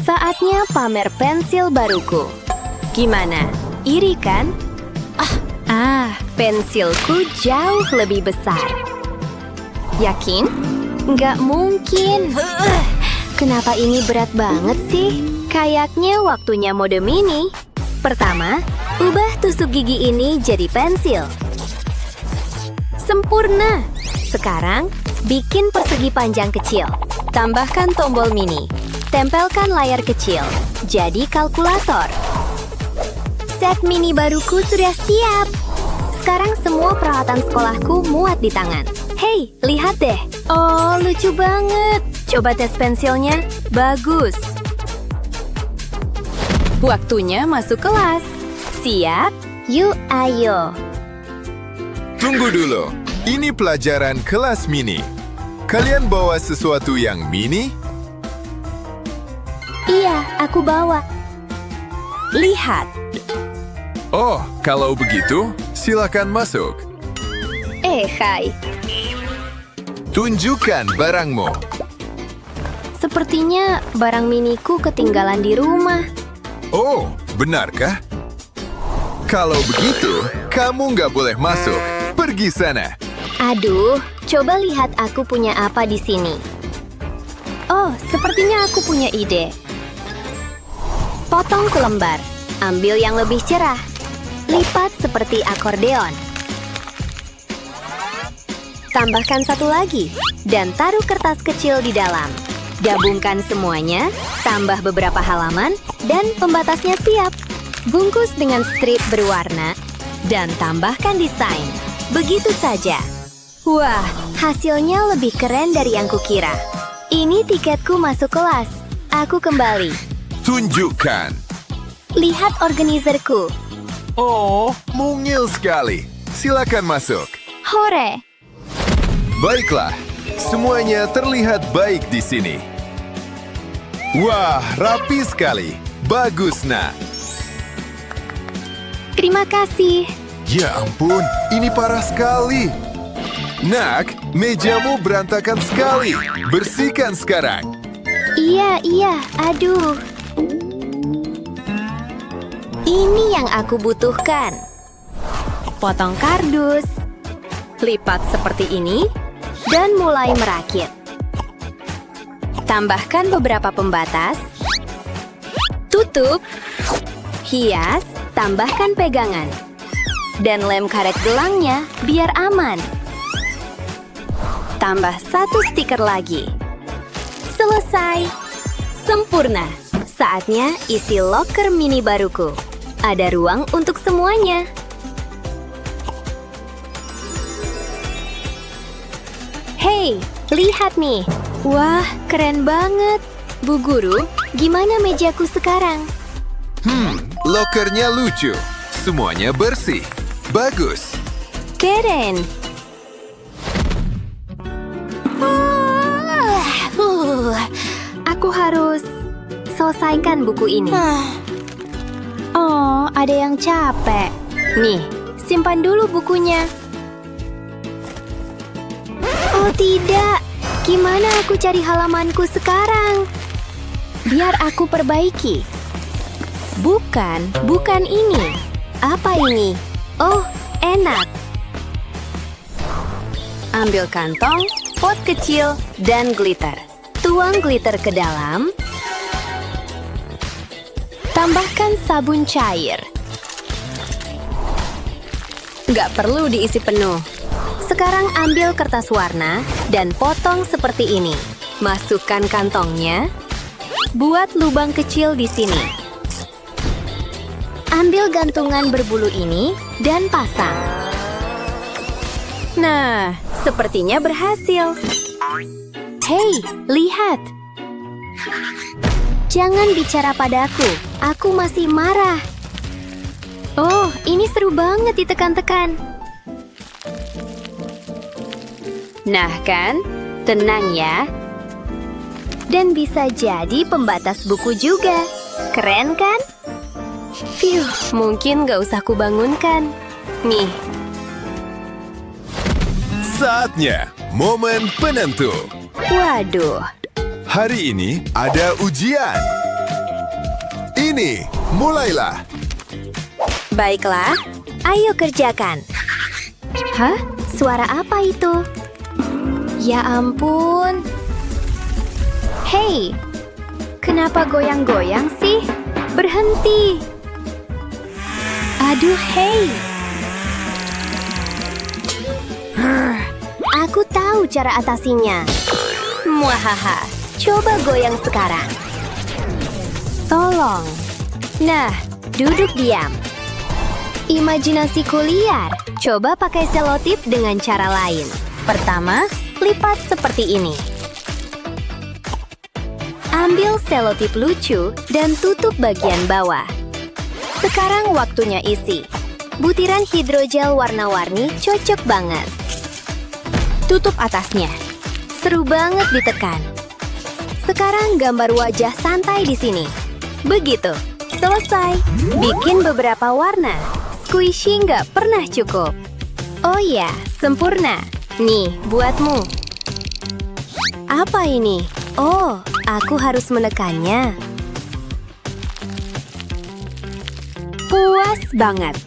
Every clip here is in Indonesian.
Saatnya pamer pensil baruku. Gimana? Iri kan? Pensilku jauh lebih besar. Yakin? Nggak mungkin. Kenapa ini berat banget sih? Kayaknya waktunya mode mini. Pertama, ubah tusuk gigi ini jadi pensil. Sempurna! Sekarang, bikin persegi panjang kecil. Tambahkan tombol mini. Tempelkan layar kecil. Jadi kalkulator. Set mini baruku sudah siap. Sekarang semua peralatan sekolahku muat di tangan. Hei, lihat deh. Oh, lucu banget. Coba tes pensilnya. Bagus. Waktunya masuk kelas. Siap? Yuk, ayo. Tunggu dulu. Ini pelajaran kelas mini. Kalian bawa sesuatu yang mini? Iya, aku bawa. Lihat. Oh, kalau begitu, silakan masuk. Hai. Tunjukkan barangmu. Sepertinya barang miniku ketinggalan di rumah. Oh, benarkah? Kalau begitu, kamu nggak boleh masuk. Pergi sana. Aduh, coba lihat aku punya apa di sini. Oh, sepertinya aku punya ide. Potong selembar. Ambil yang lebih cerah. Lipat seperti akordeon. Tambahkan satu lagi. Dan taruh kertas kecil di dalam. Gabungkan semuanya, tambah beberapa halaman, dan pembatasnya siap. Bungkus dengan strip berwarna, dan tambahkan desain. Begitu saja. Wah, hasilnya lebih keren dari yang kukira. Ini tiketku masuk kelas. Aku kembali. Tunjukkan. Lihat organizerku. Oh, mungil sekali. Silakan masuk. Hore! Baiklah, semuanya terlihat baik di sini. Wah, rapi sekali. Bagus, nak. Terima kasih. Ya ampun, ini parah sekali. Nak, mejamu berantakan sekali. Bersihkan sekarang. Iya, aduh. Ini yang aku butuhkan. Potong kardus. Lipat seperti ini. Dan mulai merakit. Tambahkan beberapa pembatas. Tutup. Hias, tambahkan pegangan. Dan lem karet gelangnya biar aman. Tambah satu stiker lagi. Selesai. Sempurna. Saatnya isi loker mini baruku. Ada ruang untuk semuanya. Hei, lihat nih. Wah, keren banget. Bu Guru, gimana mejaku sekarang? Lokernya lucu. Semuanya bersih. Bagus. Keren. Aku harus selesaikan buku ini. Oh, ada yang capek. Nih, simpan dulu bukunya. Oh tidak, gimana aku cari halamanku sekarang? Biar aku perbaiki. Bukan ini. Apa ini? Oh, enak. Ambil kantong, pot kecil, dan glitter. Tuang glitter ke dalam. Tambahkan sabun cair. Nggak perlu diisi penuh. Sekarang ambil kertas warna dan potong seperti ini. Masukkan kantongnya. Buat lubang kecil di sini. Ambil gantungan berbulu ini dan pasang. Nah, sepertinya berhasil. Hei, lihat. Jangan bicara padaku. Aku masih marah. Oh, ini seru banget ditekan-tekan. Nah kan, tenang ya. Dan bisa jadi pembatas buku juga. Keren kan? Phew, mungkin gak usah kubangunkan. Nih. Saatnya momen penentu. Waduh. Hari ini ada ujian. Ini, mulailah. Baiklah, ayo kerjakan. Hah? Suara apa itu? Ya ampun. Hei, kenapa goyang-goyang sih? Berhenti. Aduh, hei. Aku tahu cara atasinya. Muahaha, coba goyang sekarang. Tolong. Nah, duduk diam. Imajinasiku liar. Coba pakai selotip dengan cara lain. Pertama, lipat seperti ini. Ambil selotip lucu dan tutup bagian bawah. Sekarang waktunya isi. Butiran hidrogel warna-warni cocok banget. Tutup atasnya. Seru banget ditekan. Sekarang gambar wajah santai di sini. Begitu. Selesai. Bikin beberapa warna. Squishy nggak pernah cukup. Oh ya, sempurna. Nih, buatmu. Apa ini? Oh, aku harus menekannya. Puas banget.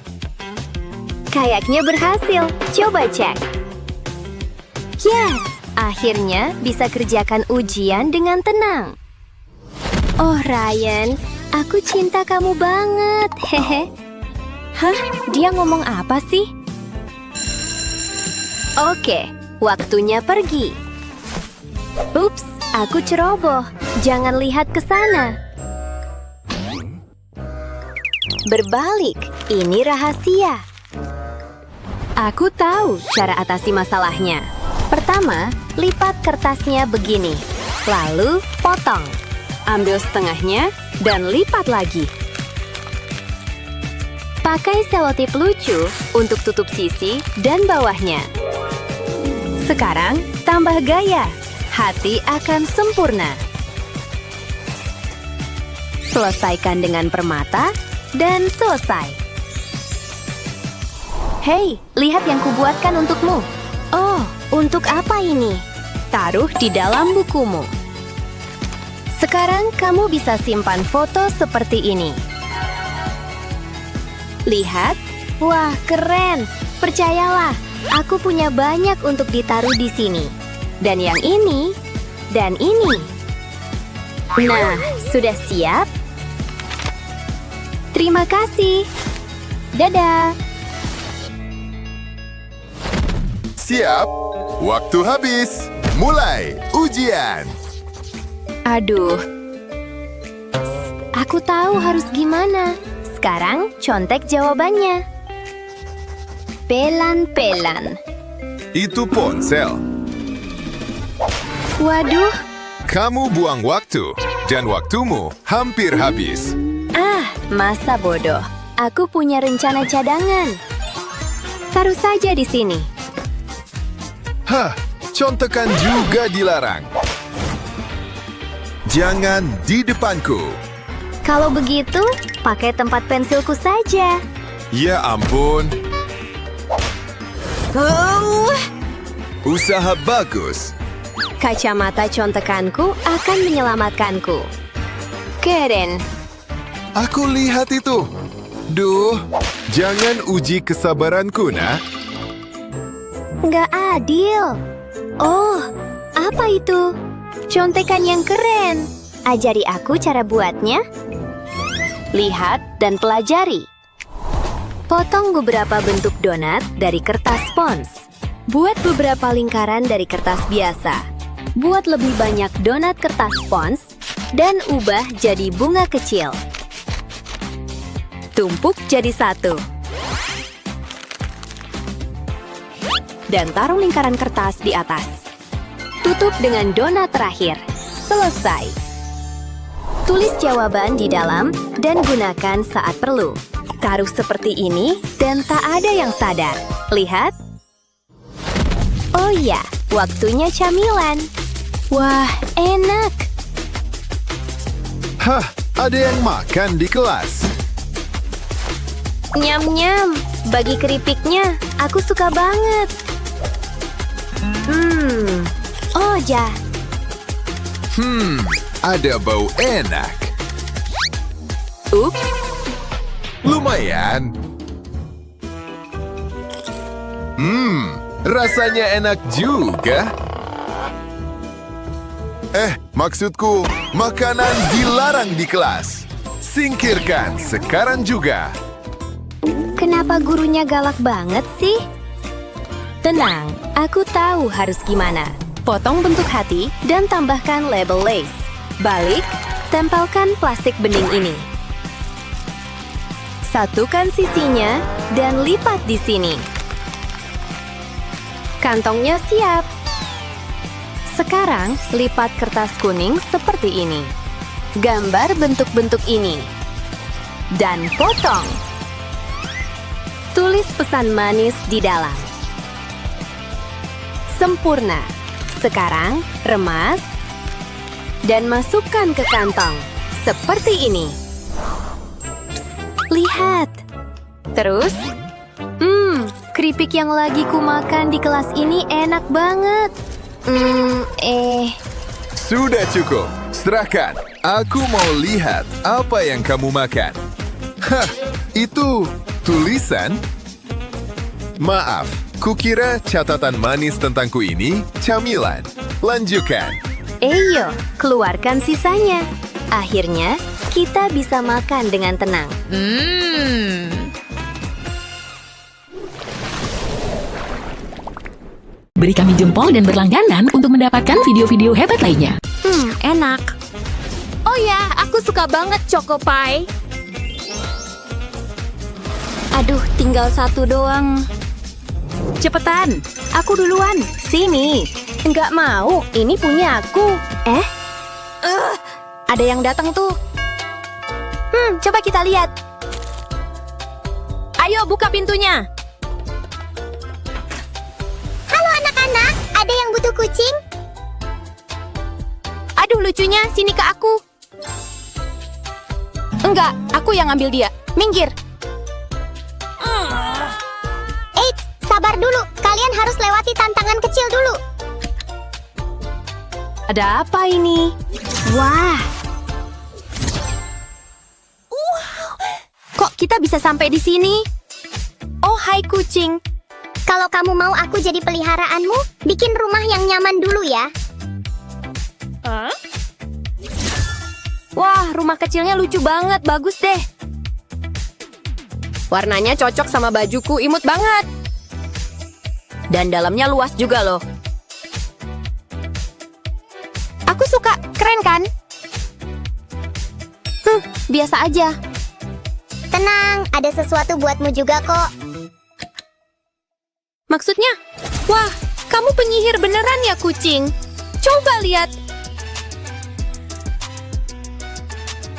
Kayaknya berhasil. Coba cek. Yes, akhirnya bisa kerjakan ujian dengan tenang. Oh, Ryan, aku cinta kamu banget. Hehe. Hah? Dia ngomong apa sih? Oke, waktunya pergi. Ups, aku ceroboh. Jangan lihat ke sana. Berbalik, ini rahasia. Aku tahu cara atasi masalahnya. Pertama, lipat kertasnya begini. Lalu, potong. Ambil setengahnya dan lipat lagi. Pakai selotip lucu untuk tutup sisi dan bawahnya. Sekarang, tambah gaya. Hati akan sempurna. Selesaikan dengan permata dan selesai. Hei, lihat yang kubuatkan untukmu. Oh, untuk apa ini? Taruh di dalam bukumu. Sekarang kamu bisa simpan foto seperti ini. Lihat, wah keren. Percayalah, aku punya banyak untuk ditaruh di sini. Dan yang ini, dan ini. Nah, sudah siap? Terima kasih. Dadah. Siap? Waktu habis. Mulai ujian. Aduh. Aku tahu harus gimana. Sekarang contek jawabannya. Pelan-pelan. Itu ponsel. Waduh. Kamu buang waktu, dan waktumu hampir habis. Ah, masa bodoh. Aku punya rencana cadangan. Taruh saja di sini. Hah, contekan juga dilarang. Jangan di depanku. Kalau begitu, pakai tempat pensilku saja. Ya ampun. Oh, Usaha bagus. kacamata contekanku akan menyelamatkanku. Keren. Aku lihat itu. Duh, jangan uji kesabaranku, nah. Nggak adil. Oh, apa itu? Contekan yang keren. Ajari aku cara buatnya. Lihat dan pelajari. Potong beberapa bentuk donat dari kertas spons. Buat beberapa lingkaran dari kertas biasa. Buat lebih banyak donat kertas spons dan ubah jadi bunga kecil. Tumpuk jadi satu. Dan taruh lingkaran kertas di atas. Tutup dengan donat terakhir. Selesai. Tulis jawaban di dalam dan gunakan saat perlu. Taruh seperti ini dan tak ada yang sadar. Lihat. Oh iya, waktunya camilan. Wah, enak. Hah, ada yang makan di kelas. Nyam-nyam, bagi keripiknya, aku suka banget. Oh ja. Ada bau enak. Ups, Lumayan. Rasanya enak juga. Maksudku, makanan dilarang di kelas. Singkirkan sekarang juga. kenapa gurunya galak banget sih? Tenang, aku tahu harus gimana. Potong bentuk hati dan tambahkan label lace. Balik, tempelkan plastik bening ini. Satukan sisinya dan lipat di sini. Kantongnya siap. Sekarang, lipat kertas kuning seperti ini. Gambar bentuk-bentuk ini. Dan potong. Tulis pesan manis di dalam. Sempurna. Sekarang, remas. Dan masukkan ke kantong. Seperti ini. Psst, lihat. Terus, keripik yang lagi kumakan di kelas ini enak banget. Sudah cukup. Serahkan. Aku mau lihat apa yang kamu makan. Hah, itu tulisan? Maaf, kukira catatan manis tentangku ini camilan. Lanjutkan. Eyo, keluarkan sisanya. Akhirnya, kita bisa makan dengan tenang. Beri kami jempol dan berlangganan untuk mendapatkan video-video hebat lainnya. Enak. Oh ya, aku suka banget Choco Pie. Aduh, tinggal satu doang. Cepetan, aku duluan. Sini. Enggak mau, ini punya aku. Ada yang datang tuh. Coba kita lihat. Ayo buka pintunya. Halo anak-anak, ada yang butuh kucing? Aduh, lucunya, sini ke aku. Enggak, aku yang ambil dia. Minggir. Eits, sabar dulu. Kalian harus lewati tantangan kecil dulu. Ada apa ini? Wah. Kok kita bisa sampai di sini? Oh, hai kucing. Kalau kamu mau aku jadi peliharaanmu, bikin rumah yang nyaman dulu ya. Wah, rumah kecilnya lucu banget. Bagus deh. Warnanya cocok sama bajuku, imut banget. Dan dalamnya luas juga loh. Aku suka, keren kan? Biasa aja. Tenang, ada sesuatu buatmu juga kok. Maksudnya? Wah, kamu penyihir beneran ya kucing? Coba lihat.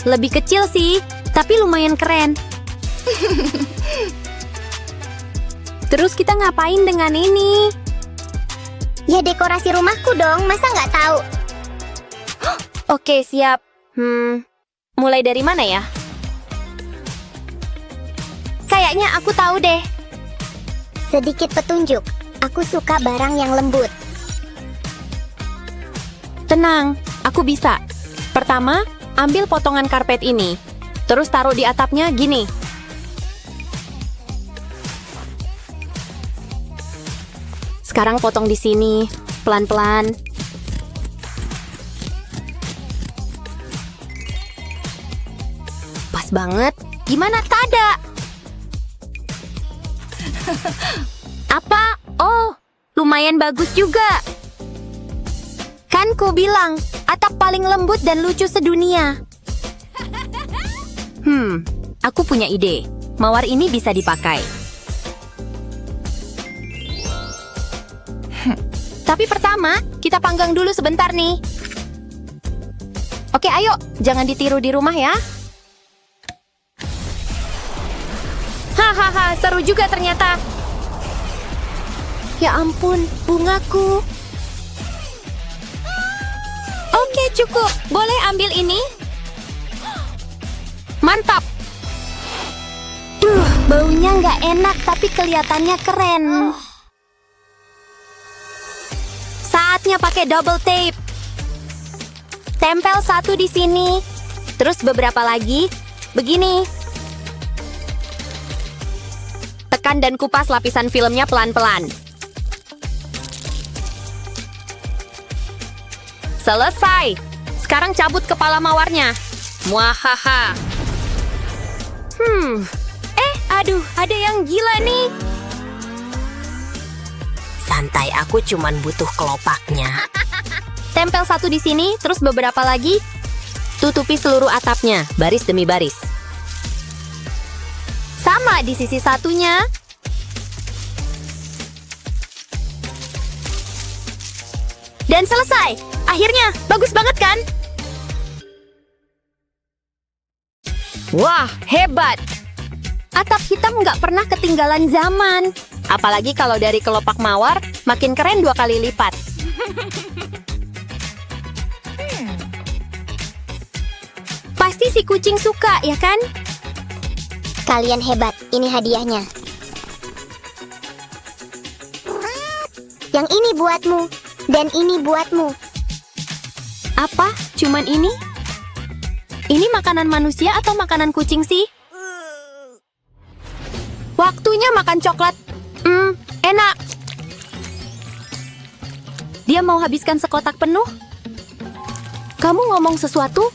Lebih kecil sih, tapi lumayan keren. Terus kita ngapain dengan ini? Ya dekorasi rumahku dong, masa nggak tahu? Oke, siap. Mulai dari mana ya? Kayaknya aku tahu deh. Sedikit petunjuk, aku suka barang yang lembut. Tenang, aku bisa. Pertama, ambil potongan karpet ini. Terus taruh di atapnya gini. Sekarang potong di sini, pelan-pelan. Pas banget. Gimana Tada? Apa? Oh, lumayan bagus juga. Kan ku bilang, atap paling lembut dan lucu sedunia. Aku punya ide. Mawar ini bisa dipakai. Tapi pertama, kita panggang dulu sebentar nih. Oke, ayo. Jangan ditiru di rumah ya. Hahaha, seru juga ternyata. Ya ampun, bungaku. Oke, cukup. Boleh ambil ini? Mantap. Baunya nggak enak, tapi kelihatannya keren. Saatnya pakai double tape. Tempel satu di sini. Terus beberapa lagi. Begini. Tekan dan kupas lapisan filmnya pelan-pelan. Selesai. Sekarang cabut kepala mawarnya. Muahaha. Aduh, ada yang gila nih. Santai, aku cuman butuh kelopaknya. Tempel satu di sini, terus beberapa lagi. Tutupi seluruh atapnya, baris demi baris. Sama di sisi satunya. Dan selesai. Akhirnya, bagus banget kan? Wah, hebat. Atap hitam nggak pernah ketinggalan zaman. Apalagi kalau dari kelopak mawar, makin keren 2 kali lipat. Pasti si kucing suka, ya kan? Kalian hebat, ini hadiahnya. Yang ini buatmu, dan ini buatmu. Apa? Cuman ini? Ini makanan manusia atau makanan kucing sih? Waktunya makan coklat. Enak. Dia mau habiskan sekotak penuh? Kamu ngomong sesuatu?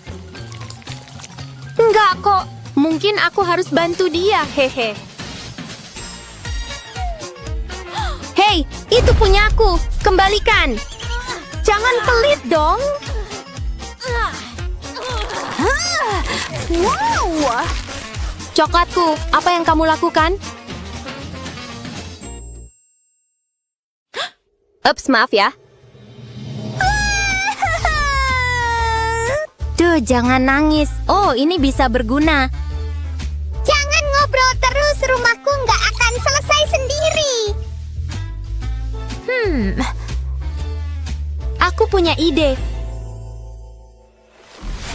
Enggak kok. Mungkin aku harus bantu dia, hehe. Hei, itu punyaku. Kembalikan. Jangan pelit dong. Wow. Coklatku, apa yang kamu lakukan? Ups, maaf ya. Duh, jangan nangis. Oh, ini bisa berguna. Jangan ngobrol terus, rumahku nggak akan selesai sendiri. Aku punya ide.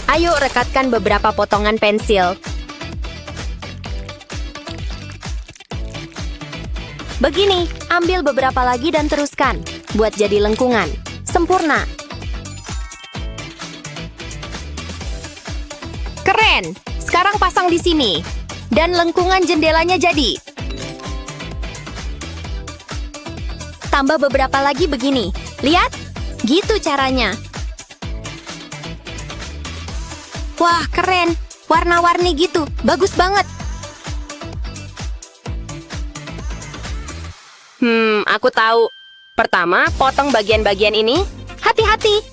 Ayo rekatkan beberapa potongan pensil. Begini, ambil beberapa lagi dan teruskan. Buat jadi lengkungan. Sempurna. Keren. Sekarang pasang di sini. Dan lengkungan jendelanya jadi. Tambah beberapa lagi begini. Lihat? Gitu caranya. Wah, keren. Warna-warni gitu. Bagus banget. Aku tahu. Pertama, potong bagian-bagian ini. Hati-hati.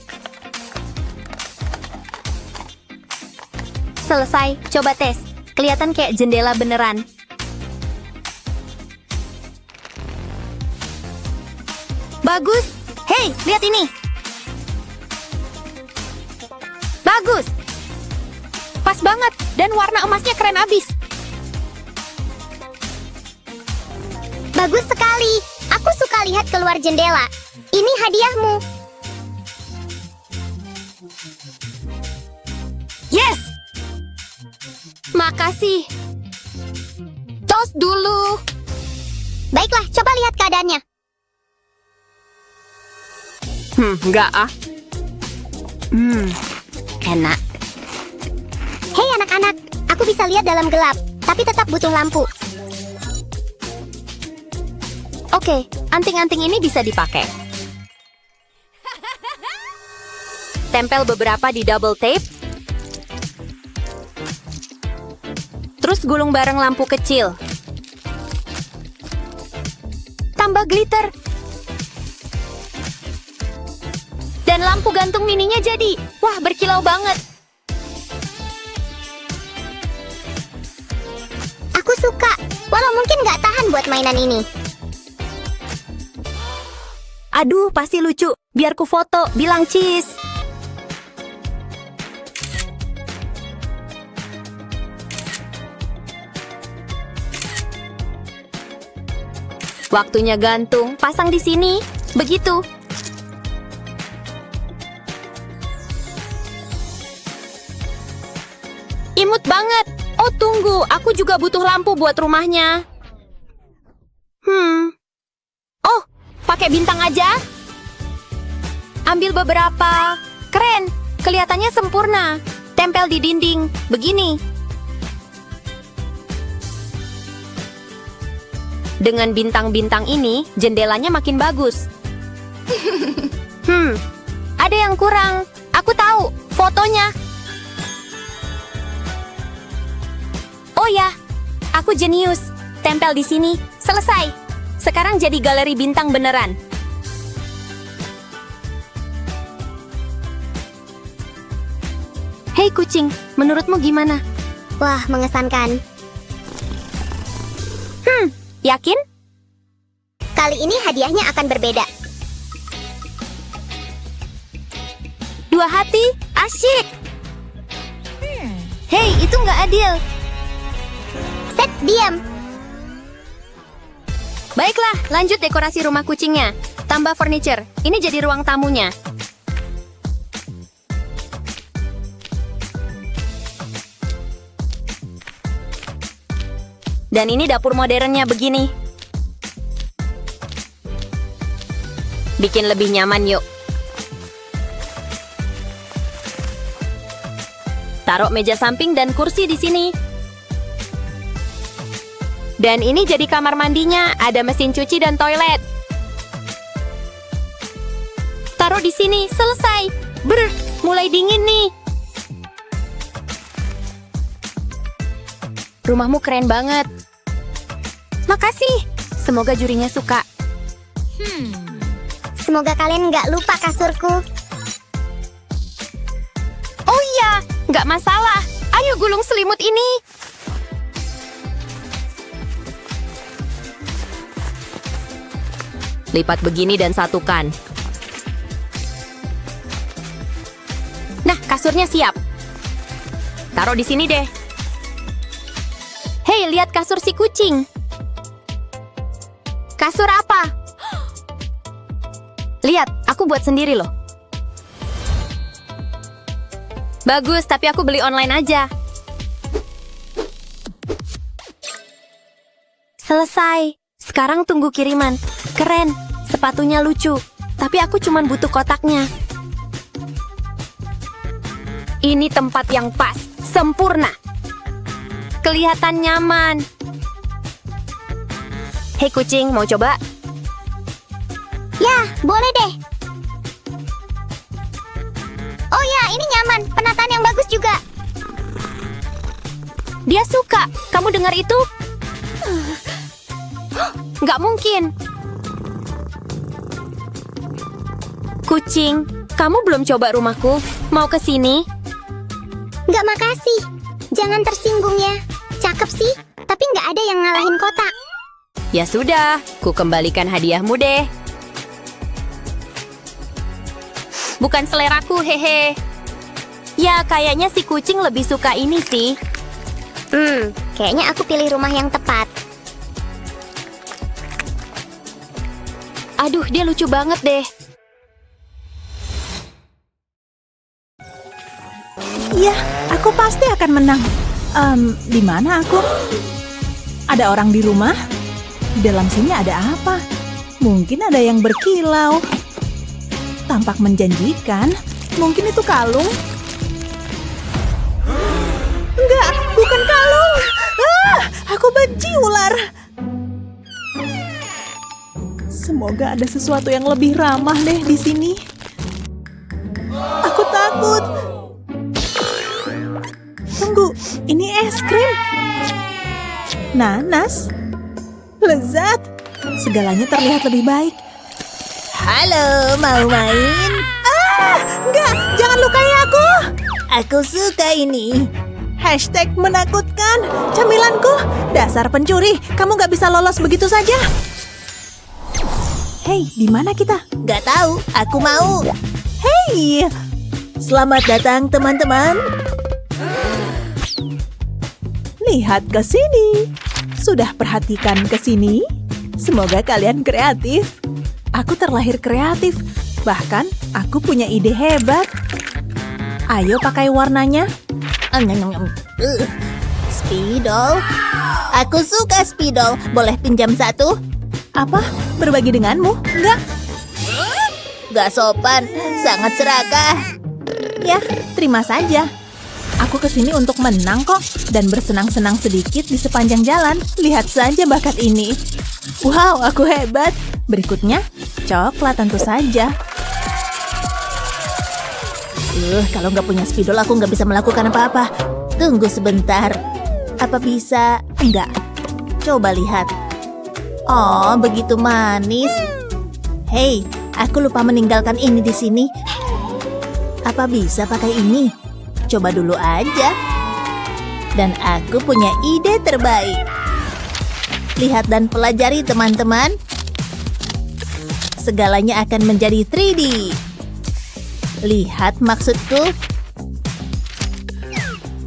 Selesai. Coba tes. Kelihatan kayak jendela beneran. Bagus. Hei, lihat ini. Bagus. Pas banget. Dan warna emasnya keren abis. Bagus sekali. Aku suka lihat keluar jendela. Ini hadiahmu. Yes! Makasih. Tos dulu. Baiklah, coba lihat keadaannya. Enggak ah. Enak. Hei anak-anak, aku bisa lihat dalam gelap, tapi tetap butuh lampu. Oke, anting-anting ini bisa dipakai. Tempel beberapa di double tape. Terus gulung bareng lampu kecil. Tambah glitter. Dan lampu gantung mininya jadi. Wah, berkilau banget. Aku suka, walau mungkin nggak tahan buat mainan ini. Aduh, pasti lucu. Biar ku foto, bilang cheese. Waktunya gantung, pasang di sini. Begitu. Imut banget. Oh, tunggu. Aku juga butuh lampu buat rumahnya. Oh, pakai bintang aja. Ambil beberapa. Keren. kelihatannya sempurna. Tempel di dinding, begini. Dengan bintang-bintang ini, jendelanya makin bagus. Ada yang kurang. Aku tahu, fotonya. Oh ya, aku jenius. Tempel di sini, selesai. Sekarang jadi galeri bintang beneran. Hei kucing, menurutmu gimana? Wah, mengesankan. Yakin? Kali ini hadiahnya akan berbeda. 2 hati, asyik. Hei, itu nggak adil. Set, diam. Baiklah, lanjut dekorasi rumah kucingnya. Tambah furniture, ini jadi ruang tamunya. Dan ini dapur modernnya begini. Bikin lebih nyaman yuk. Taruh meja samping dan kursi di sini. Dan ini jadi kamar mandinya, ada mesin cuci dan toilet. Taruh di sini, selesai. Mulai dingin nih. Rumahmu keren banget. Makasih. Semoga jurinya suka. Semoga kalian nggak lupa kasurku. Oh iya, nggak masalah. Ayo gulung selimut ini. Lipat begini dan satukan. Nah, kasurnya siap. Taruh di sini deh. Hei, lihat kasur si kucing. Kasur apa? Lihat, aku buat sendiri loh. Bagus, tapi aku beli online aja. Selesai. Sekarang tunggu kiriman. Keren, sepatunya lucu. Tapi aku cuman butuh kotaknya. Ini tempat yang pas, sempurna. Kelihatan nyaman. Hei kucing, mau coba? Ya, boleh deh. Oh ya, ini nyaman. Penataan yang bagus juga. Dia suka. Kamu dengar itu? Nggak mungkin. Kucing, kamu belum coba rumahku? Mau ke sini? Nggak, makasih. Jangan tersinggung ya. Cakep sih, tapi nggak ada yang ngalahin kotak. Ya sudah, ku kembalikan hadiahmu deh. Bukan seleraku, hehe. Ya, kayaknya si kucing lebih suka ini sih. Kayaknya aku pilih rumah yang tepat. Aduh, dia lucu banget deh. Iya, aku pasti akan menang. Di mana aku? Ada orang di rumah? Di dalam sini ada apa? Mungkin ada yang berkilau. Tampak menjanjikan. Mungkin itu kalung. Enggak, bukan kalung. Aku benci ular. Semoga ada sesuatu yang lebih ramah deh di sini. Aku takut. Tunggu, ini es krim. Nanas. Lezat. Segalanya terlihat lebih baik. Halo, mau main? Enggak, jangan lukai aku. Aku suka ini. Hashtag menakutkan. Camilanku, dasar pencuri. Kamu gak bisa lolos begitu saja. Hei, di mana kita? Gak tahu, aku mau. Hei, selamat datang teman-teman. Lihat ke sini. Sudah perhatikan ke sini? Semoga kalian kreatif. Aku terlahir kreatif. Bahkan, aku punya ide hebat. Ayo pakai warnanya. Spidol. Aku suka spidol. Boleh pinjam satu? Apa? Berbagi denganmu? Enggak. Gak sopan. Sangat serakah. Ya, terima saja. Aku kesini untuk menang kok, dan bersenang-senang sedikit di sepanjang jalan. Lihat saja bakat ini. Wow, aku hebat. Berikutnya, coklat tentu saja. Kalau nggak punya spidol aku nggak bisa melakukan apa-apa. Tunggu sebentar. Apa bisa? Enggak. Coba lihat. Oh, begitu manis. Hei, aku lupa meninggalkan ini di sini. Apa bisa pakai ini? Coba dulu aja. Dan aku punya ide terbaik. Lihat dan pelajari teman-teman. Segalanya akan menjadi 3D. Lihat maksudku.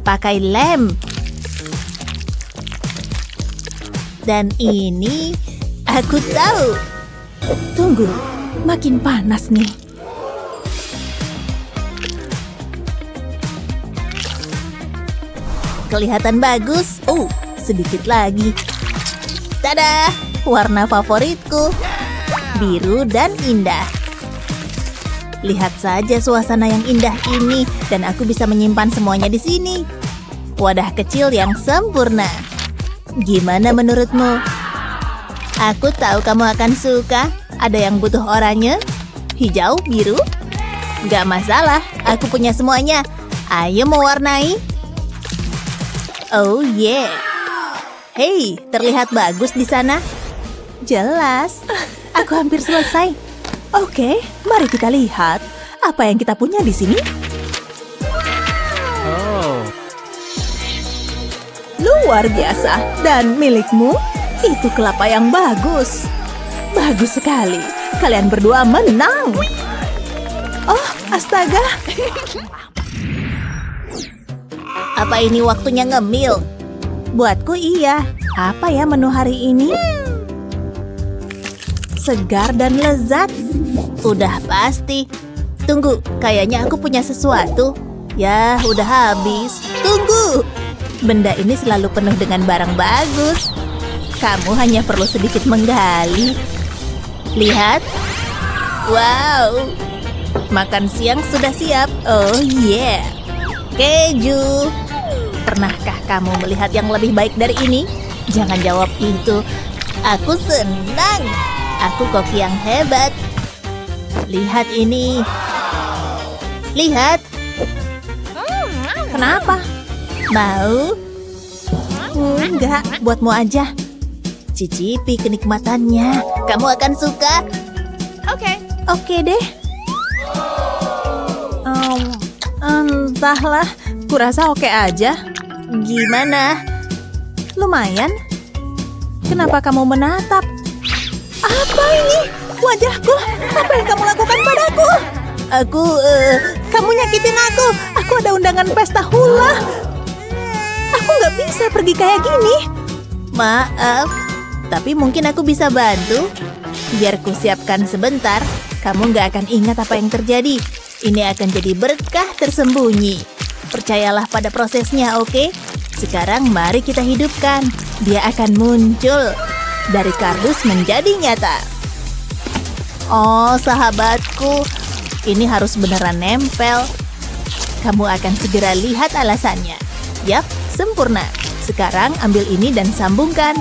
Pakai lem. Dan ini aku tahu. Tunggu, makin panas nih. Kelihatan bagus. Oh, sedikit lagi. Tada! Warna favoritku. Biru dan indah. Lihat saja suasana yang indah ini, dan aku bisa menyimpan semuanya di sini. Wadah kecil yang sempurna. Gimana menurutmu? Aku tahu kamu akan suka. Ada yang butuh oranye, hijau, biru. Gak masalah, aku punya semuanya. Ayo mewarnai. Oh yeah. Hei, terlihat bagus di sana. Jelas. Aku hampir selesai. Oke, mari kita lihat apa yang kita punya di sini. Luar biasa. Dan milikmu? Itu kelapa yang bagus. Bagus sekali. Kalian berdua menang. Oh, astaga. Apa ini waktunya ngemil? Buatku iya. Apa ya menu hari ini? Segar dan lezat. Udah pasti. Tunggu, kayaknya aku punya sesuatu. Ya, udah habis. Tunggu. Benda ini selalu penuh dengan barang bagus. Kamu hanya perlu sedikit menggali. Lihat. Wow. Makan siang sudah siap. Oh yeah. Keju. Pernahkah kamu melihat yang lebih baik dari ini? Jangan jawab itu. Aku senang. Aku koki yang hebat. Lihat ini. Lihat. Kenapa? Mau? Enggak, buatmu aja. Cicipi kenikmatannya. Kamu akan suka. Oke deh. Entahlah, kurasa oke aja. Gimana? Lumayan. Kenapa kamu menatap? Apa ini? Wajahku. Apa yang kamu lakukan padaku? Kamu nyakitin aku. Aku ada undangan pesta hula. Aku nggak bisa pergi kayak gini. Maaf, tapi mungkin aku bisa bantu. Biar ku siapkan sebentar. Kamu nggak akan ingat apa yang terjadi. Ini akan jadi berkah tersembunyi. Percayalah pada prosesnya, oke? Sekarang mari kita hidupkan. Dia akan muncul. Dari kardus menjadi nyata. Oh, sahabatku. Ini harus beneran nempel. Kamu akan segera lihat alasannya. Yap, sempurna. Sekarang ambil ini dan sambungkan.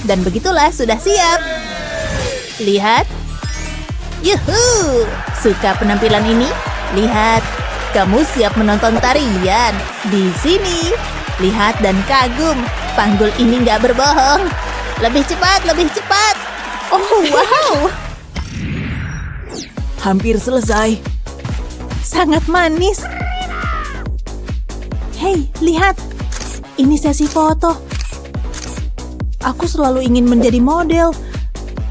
Dan begitulah sudah siap. Lihat. Yuhu! Suka penampilan ini? Lihat. Kamu siap menonton tarian. Di sini. Lihat dan kagum. Panggul ini nggak berbohong. Lebih cepat, lebih cepat. Oh, wow. Hampir selesai. Sangat manis. Hei, lihat. Ini sesi foto. Aku selalu ingin menjadi model.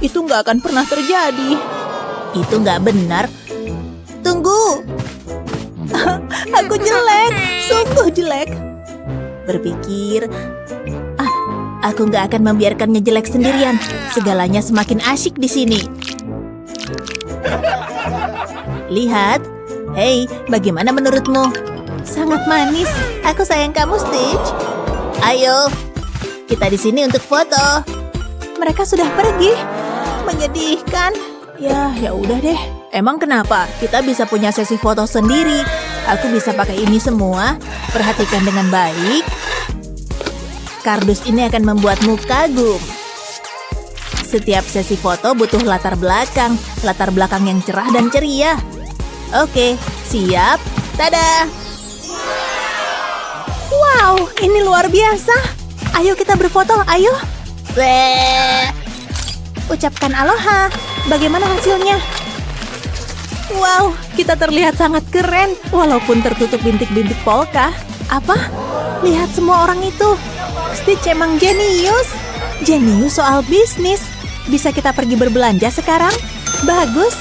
Itu nggak akan pernah terjadi. Itu nggak benar. Tunggu. Aku jelek. Sungguh jelek. Berpikir, aku nggak akan membiarkannya jelek sendirian. Segalanya semakin asyik di sini. Lihat. Hei, bagaimana menurutmu? Sangat manis. Aku sayang kamu, Stitch. Ayo, kita di sini untuk foto. Mereka sudah pergi. Menyedihkan. Ya udah deh. Emang kenapa? Kita bisa punya sesi foto sendiri. Aku bisa pakai ini semua. Perhatikan dengan baik. Kardus ini akan membuatmu kagum. Setiap sesi foto butuh latar belakang yang cerah dan ceria. Oke, siap. Tada! Wow, ini luar biasa. Ayo kita berfoto, ayo. Ucapkan aloha. Bagaimana hasilnya? Wow, kita terlihat sangat keren walaupun tertutup bintik-bintik polka. Apa? Lihat semua orang itu. Stitch emang jenius. Jenius soal bisnis. Bisa kita pergi berbelanja sekarang? Bagus.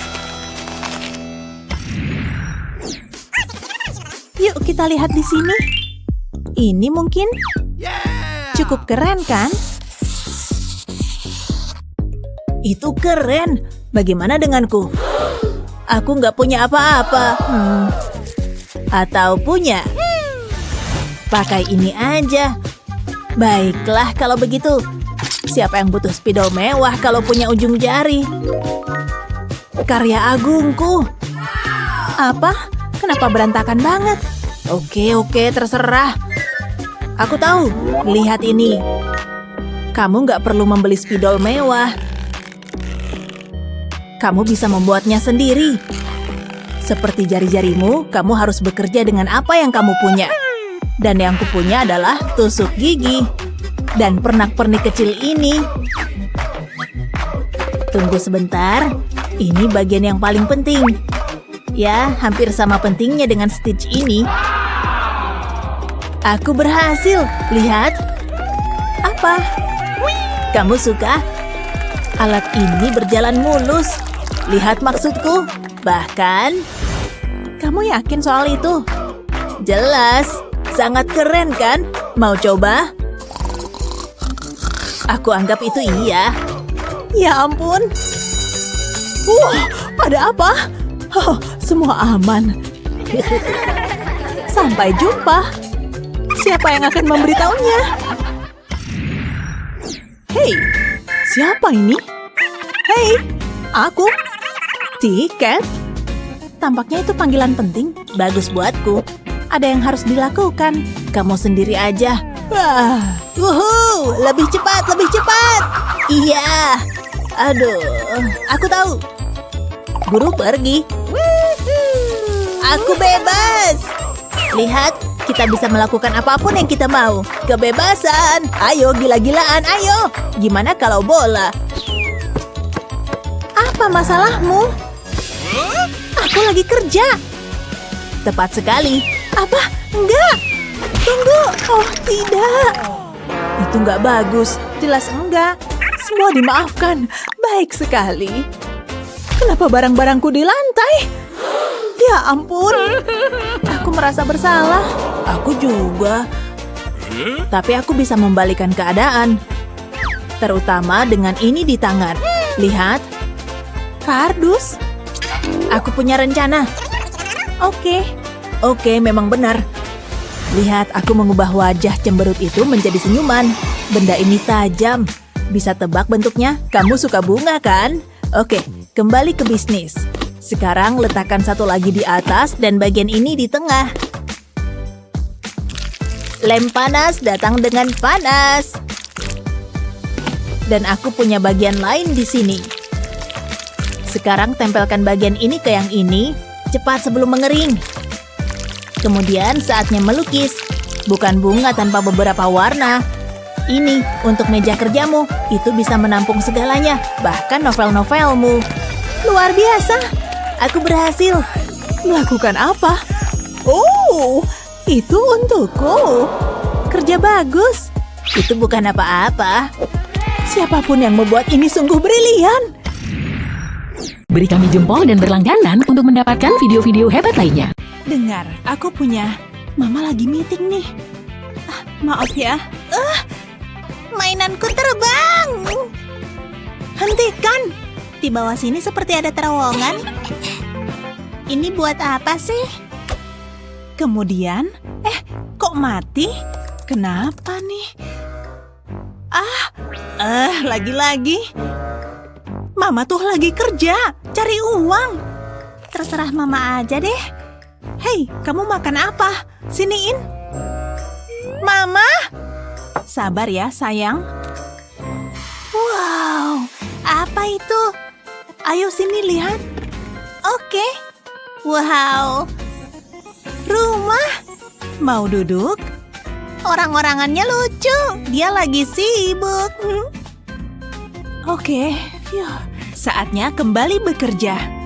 Yuk kita lihat di sini. Ini mungkin cukup keren kan? Itu keren. Bagaimana denganku? Aku nggak punya apa-apa. Atau punya? Pakai ini aja. Baiklah kalau begitu. Siapa yang butuh spidol mewah kalau punya ujung jari? Karya agungku. Apa? Kenapa berantakan banget? Oke, terserah. Aku tahu. Lihat ini. Kamu nggak perlu membeli spidol mewah. Kamu bisa membuatnya sendiri. Seperti jari-jarimu, kamu harus bekerja dengan apa yang kamu punya. Dan yang kupunya adalah tusuk gigi. Dan pernak-pernik kecil ini. Tunggu sebentar. Ini bagian yang paling penting. Ya, hampir sama pentingnya dengan Stitch ini. Aku berhasil. Lihat. Apa? Kamu suka? Alat ini berjalan mulus. Lihat maksudku? Bahkan, kamu yakin soal itu? Jelas. Sangat keren kan? Mau coba? Aku anggap itu iya. Ya ampun. Ada apa? Oh, semua aman. Sampai jumpa. Siapa yang akan memberitahunya? Hei, siapa ini? Hei, aku. Tiket? Tampaknya itu panggilan penting. Bagus buatku. Ada yang harus dilakukan. Kamu sendiri aja. Wuhu, lebih cepat, lebih cepat. Iya. Aduh, aku tahu. Guru pergi. Aku bebas. Lihat, kita bisa melakukan apapun yang kita mau. Kebebasan. Ayo, gila-gilaan, ayo. Gimana kalau bola? Apa masalahmu? Aku lagi kerja. Tepat sekali. Apa? Enggak. Tunggu. Oh, tidak. Itu enggak bagus. Jelas enggak. Semua dimaafkan. Baik sekali. Kenapa barang-barangku di lantai? Ya ampun. Aku merasa bersalah. Aku juga. Tapi aku bisa membalikan keadaan. Terutama dengan ini di tangan. Lihat. Kardus. Aku punya rencana. Oke, memang benar. Lihat, aku mengubah wajah cemberut itu menjadi senyuman. Benda ini tajam. Bisa tebak bentuknya? Kamu suka bunga, kan? Oke, kembali ke bisnis. Sekarang letakkan satu lagi di atas dan bagian ini di tengah. Lem panas datang dengan panas. Dan aku punya bagian lain di sini. Sekarang tempelkan bagian ini ke yang ini. Cepat sebelum mengering. Kemudian saatnya melukis. Bukan bunga tanpa beberapa warna. Ini untuk meja kerjamu. Itu bisa menampung segalanya. Bahkan novel-novelmu. Luar biasa. Aku berhasil. Melakukan apa? Oh, itu untukku. Kerja bagus. Itu bukan apa-apa. Siapapun yang membuat ini sungguh brilian. Beri kami jempol dan berlangganan untuk mendapatkan video-video hebat lainnya. Dengar, aku punya. Mama lagi meeting nih. Maaf ya. Mainanku terbang. Hentikan. Di bawah sini seperti ada terowongan. Ini buat apa sih? Kemudian, kok mati? Kenapa nih? Lagi-lagi. Mama tuh lagi kerja, cari uang. Terserah Mama aja deh. Hei, kamu makan apa? Siniin. Mama! Sabar ya, sayang. Wow, apa itu? Ayo sini lihat. Oke. Wow. Rumah. Mau duduk? Orang-orangannya lucu. Dia lagi sibuk. Oke. Saatnya kembali bekerja.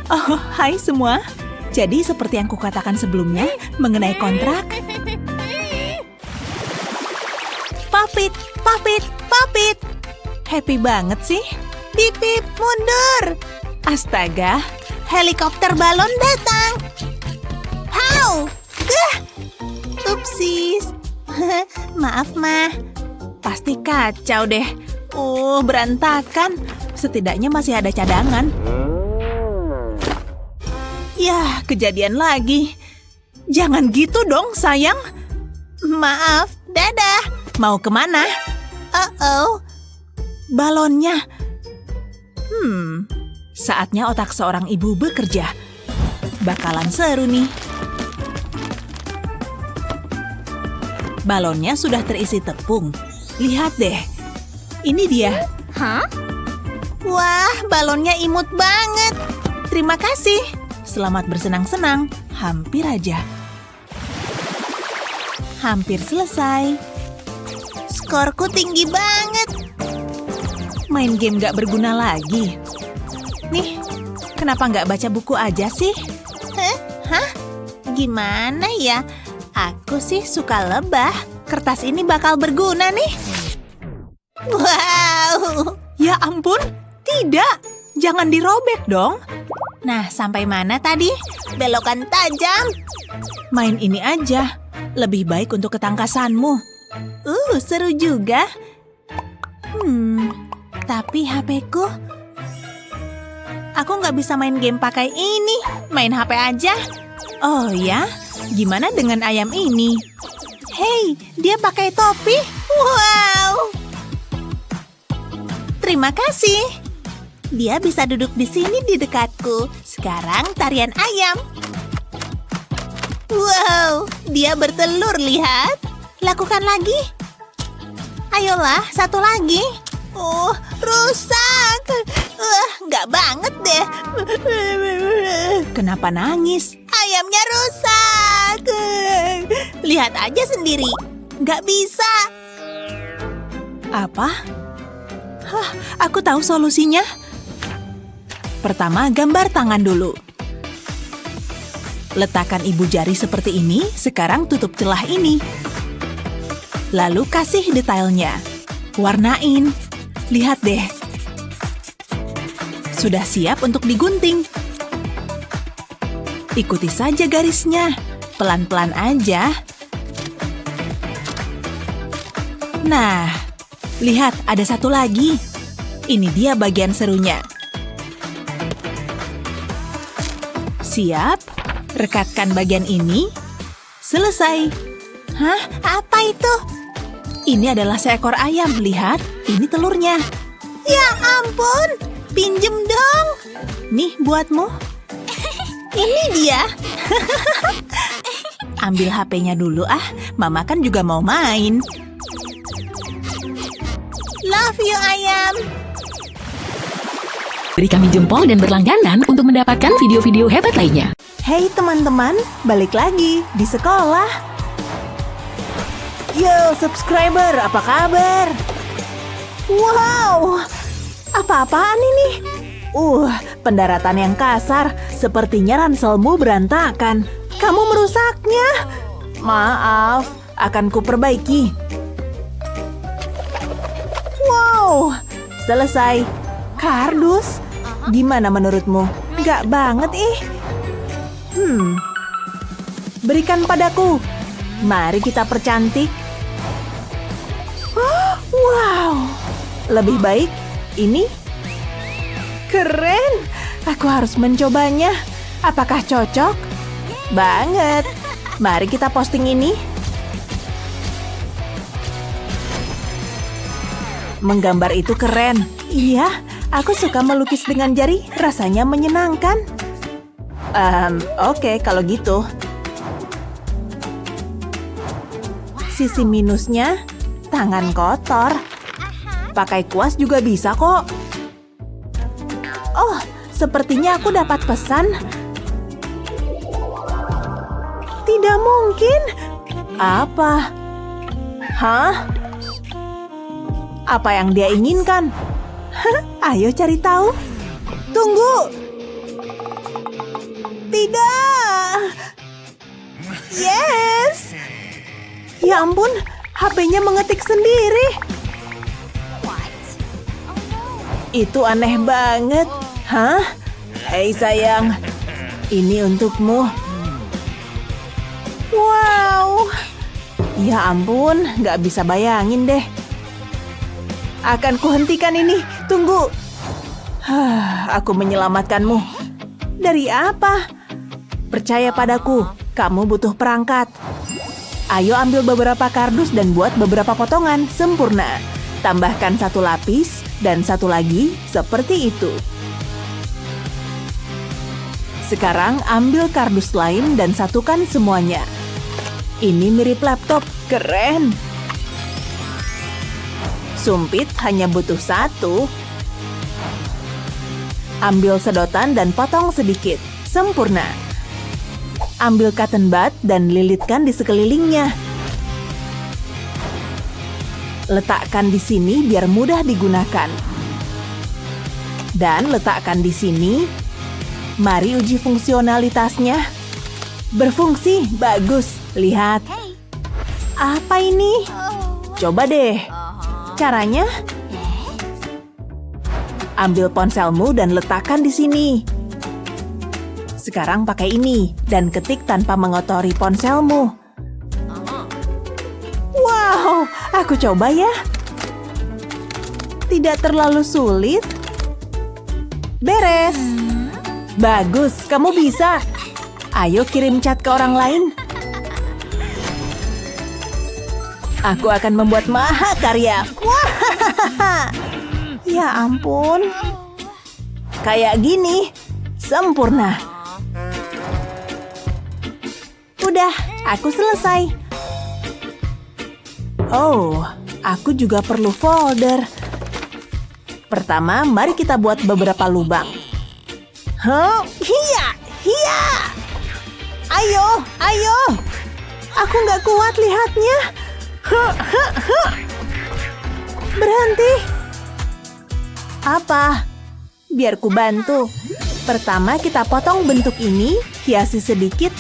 Oh, hai semua. Jadi seperti yang kukatakan sebelumnya mengenai kontrak. Papit, papit, papit. Happy banget sih. Bip, bip, mundur. Astaga, helikopter balon datang. How? Upsis. Maaf, Ma. Pasti kacau deh. Berantakan. Setidaknya masih ada cadangan. Yah, kejadian lagi. Jangan gitu dong, sayang. Maaf, dadah. Mau kemana? Balonnya. Saatnya otak seorang ibu bekerja. Bakalan seru nih. Balonnya sudah terisi tepung. Lihat deh. Ini dia. Hah? Wah, balonnya imut banget. Terima kasih. Selamat bersenang-senang. Hampir aja. Hampir selesai. Skorku tinggi banget. Main game gak berguna lagi. Nih, kenapa gak baca buku aja sih? Hah? Gimana ya? Aku sih suka lebah. Kertas ini bakal berguna nih. Wow. Ya ampun, tidak. Jangan dirobek dong. Nah, sampai mana tadi? Belokan tajam. Main ini aja. Lebih baik untuk ketangkasanmu. Seru juga. Tapi HP-ku. Aku nggak bisa main game pakai ini. Main HP aja. Oh ya? Gimana dengan ayam ini? Hei, dia pakai topi. Wow. Terima kasih. Dia bisa duduk di sini di dekatku. Sekarang tarian ayam. Wow, dia bertelur, lihat. Lakukan lagi. Ayolah, satu lagi. Rusak. Nggak banget deh. Kenapa nangis? Ayamnya rusak. Lihat aja sendiri. Nggak bisa. Apa? Aku tahu solusinya. Pertama, gambar tangan dulu. Letakkan ibu jari seperti ini, sekarang tutup celah ini. Lalu kasih detailnya. Warnain. Lihat deh. Sudah siap untuk digunting. Ikuti saja garisnya. Pelan-pelan aja. Nah, lihat ada satu lagi. Ini dia bagian serunya. Siap? Rekatkan bagian ini. Selesai. Hah? Apa itu? Ini adalah seekor ayam. Lihat, ini telurnya. Ya ampun, pinjem dong. Nih buatmu. Ini dia. Ambil HP-nya dulu ah. Mama kan juga mau main. Love you, ayam. Beri kami jempol dan berlangganan untuk mendapatkan video-video hebat lainnya. Hey teman-teman, balik lagi di sekolah. Yo subscriber, apa kabar? Wow, apa-apaan ini? Pendaratan yang kasar. Sepertinya ranselmu berantakan. Kamu merusaknya. Maaf, akan kuperbaiki. Wow, selesai. Kardus, gimana menurutmu? Gak banget ih. Berikan padaku. Mari kita percantik. Wow, lebih baik ini. Keren. Aku harus mencobanya. Apakah cocok? Banget. Mari kita posting ini. Menggambar itu keren. Iya, aku suka melukis dengan jari. Rasanya menyenangkan. Oke, kalau gitu. Sisi minusnya, tangan kotor. Pakai kuas juga bisa kok. Oh, sepertinya aku dapat pesan. Tidak mungkin. Apa? Hah? Apa yang dia inginkan? Ayo cari tahu. Tunggu. Tidak. Yes. Ya ampun, HP-nya mengetik sendiri. Itu aneh banget. Hah? Hei sayang, ini untukmu. Wow. Ya ampun, nggak bisa bayangin deh. Akan kuhentikan ini. Tunggu. Aku menyelamatkanmu. Dari apa? Percaya padaku, kamu butuh perangkat. Ayo ambil beberapa kardus dan buat beberapa potongan sempurna. Tambahkan satu lapis dan satu lagi seperti itu. Sekarang ambil kardus lain dan satukan semuanya. Ini mirip laptop, keren. Sumpit hanya butuh satu. Ambil sedotan dan potong sedikit, sempurna. Ambil cotton bud dan lilitkan di sekelilingnya. Letakkan di sini biar mudah digunakan. Dan letakkan di sini. Mari uji fungsionalitasnya. Berfungsi, bagus. Lihat. Apa ini? Coba deh. Caranya? Ambil ponselmu dan letakkan di sini. Sekarang pakai ini dan ketik tanpa mengotori ponselmu. Wow, aku coba ya. Tidak terlalu sulit. Beres. Bagus, kamu bisa. Ayo kirim chat ke orang lain. Aku akan membuat mahakarya. Wah, ya ampun. Kayak gini, sempurna. Udah, aku selesai. Oh, aku juga perlu folder. Pertama, mari kita buat beberapa lubang. Hiya, hiya. Ayo, ayo. Aku nggak kuat lihatnya. Berhenti. Apa? Biar ku bantu. Pertama kita potong bentuk ini, hiasi sedikit.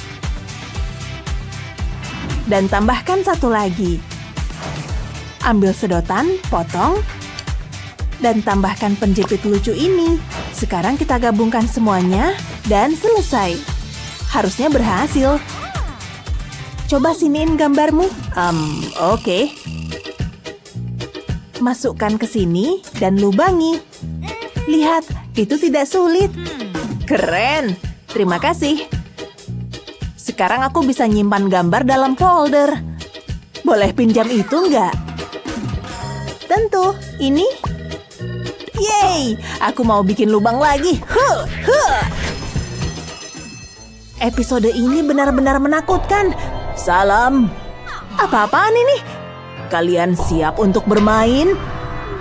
Dan tambahkan satu lagi. Ambil sedotan, potong. Dan tambahkan penjepit lucu ini. Sekarang kita gabungkan semuanya dan selesai. Harusnya berhasil. Coba siniin gambarmu. Oke. Masukkan ke sini dan lubangi. Lihat, itu tidak sulit. Keren. Terima kasih. Sekarang aku bisa nyimpan gambar dalam folder. Boleh pinjam itu nggak? Tentu. Ini? Yeay, aku mau bikin lubang lagi. Episode ini benar-benar menakutkan. Salam. Apa-apaan ini? Kalian siap untuk bermain?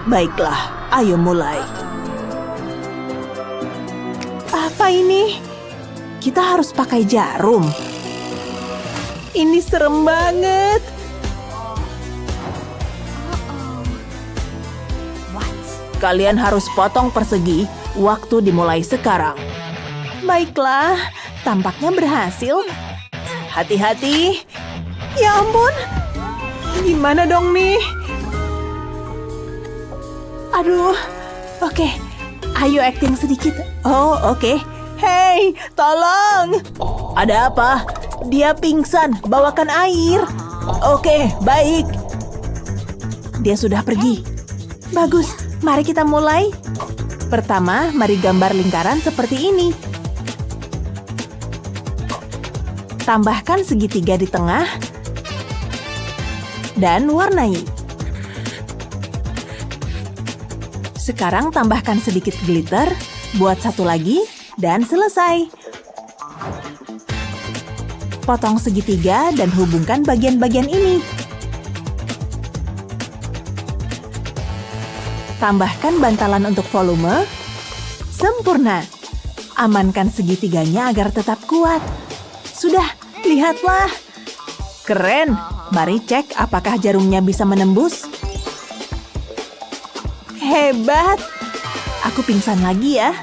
Baiklah, ayo mulai. Apa ini? Kita harus pakai jarum. Ini serem banget. Kalian harus potong persegi. Waktu dimulai sekarang. Baiklah, tampaknya berhasil. Hati-hati. Ya ampun. Gimana dong nih? Aduh. Oke. Ayo acting sedikit. Oh, oke. Hei, tolong. Ada apa? Dia pingsan. Bawakan air. Oke, baik. Dia sudah pergi. Bagus. Mari kita mulai. Pertama, mari gambar lingkaran seperti ini. Tambahkan segitiga di tengah. Dan warnai. Sekarang tambahkan sedikit glitter. Buat satu lagi. Dan selesai. Potong segitiga dan hubungkan bagian-bagian ini. Tambahkan bantalan untuk volume. Sempurna. Amankan segitiganya agar tetap kuat. Sudah, lihatlah. Keren. Mari cek apakah jarumnya bisa menembus. Hebat. Aku pingsan lagi ya.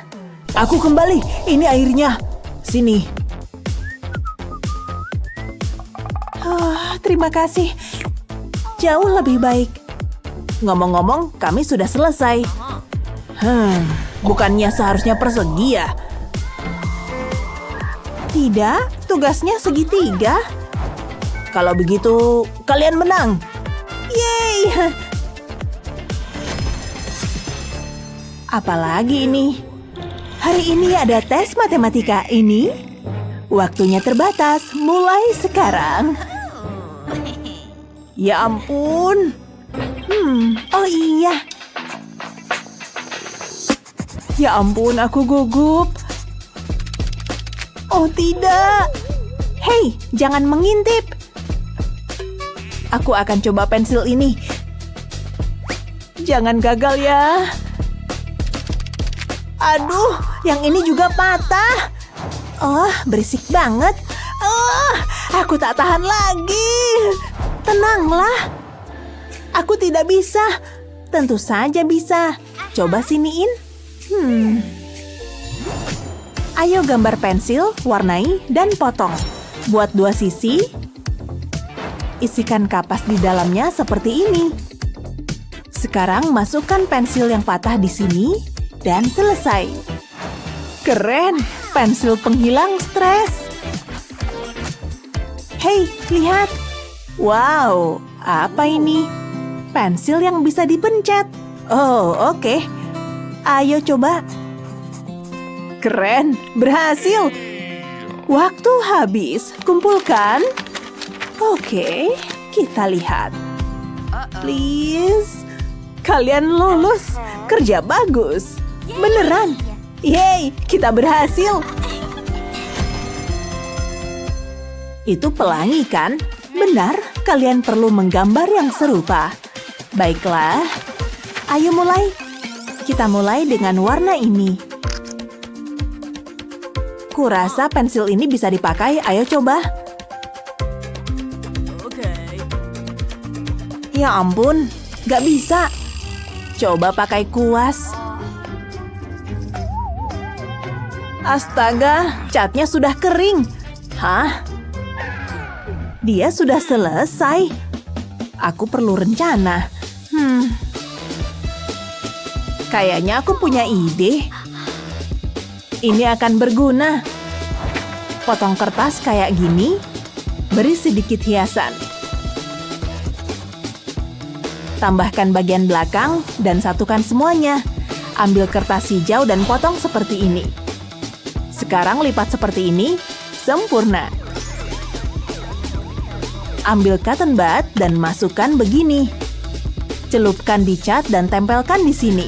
Aku kembali. Ini airnya. Sini. Terima kasih. Jauh lebih baik. Ngomong-ngomong, kami sudah selesai. Bukannya seharusnya persegi ya? Tidak, tugasnya segitiga. Kalau begitu, kalian menang. Yeay! Apalagi ini? Hari ini ada tes matematika ini. Waktunya terbatas, mulai sekarang. Ya ampun. Oh iya. Ya ampun, aku gugup. Oh tidak. Hei, jangan mengintip. Aku akan coba pensil ini. Jangan gagal ya. Aduh, yang ini juga patah. Oh, berisik banget. Aku tak tahan lagi. Tenanglah. Aku tidak bisa. Tentu saja bisa. Coba siniin. Ayo gambar pensil, warnai, dan potong. Buat 2 sisi. Isikan kapas di dalamnya seperti ini. Sekarang masukkan pensil yang patah di sini dan selesai. Keren, pensil penghilang stres. Hei, lihat. Wow, apa ini? Pensil yang bisa dipencet. Oh, oke. Ayo coba. Keren, berhasil. Waktu habis, kumpulkan. Oke, kita lihat. Please. Kalian lulus. Kerja bagus. Beneran. Yeay, kita berhasil. Itu pelangi kan? Benar, kalian perlu menggambar yang serupa. Baiklah, ayo mulai. Kita mulai dengan warna ini. Kurasa pensil ini bisa dipakai, ayo coba. Ya ampun, gak bisa. Coba pakai kuas. Astaga, catnya sudah kering. Hah? Dia sudah selesai. Aku perlu rencana. Kayaknya aku punya ide. Ini akan berguna. Potong kertas kayak gini, beri sedikit hiasan. Tambahkan bagian belakang dan satukan semuanya. Ambil kertas hijau dan potong seperti ini. Sekarang lipat seperti ini, sempurna. Ambil cotton bud dan masukkan begini. Celupkan di cat dan tempelkan di sini.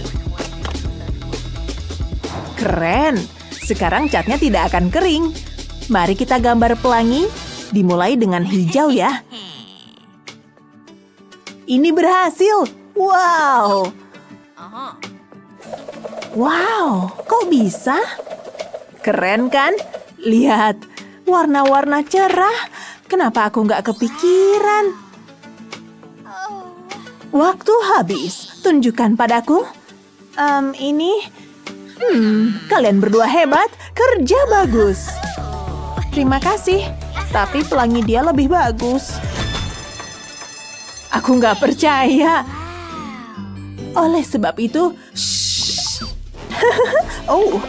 Keren! Sekarang catnya tidak akan kering. Mari kita gambar pelangi. Dimulai dengan hijau ya. Ini berhasil! Wow! Wow, kok bisa? Keren kan? Lihat, warna-warna cerah. Kenapa aku nggak kepikiran? Waktu habis. Tunjukkan padaku. Ini... kalian berdua hebat. Kerja bagus. Terima kasih. Tapi pelangi dia lebih bagus. Aku nggak percaya. Oleh sebab itu... Shh. Oh,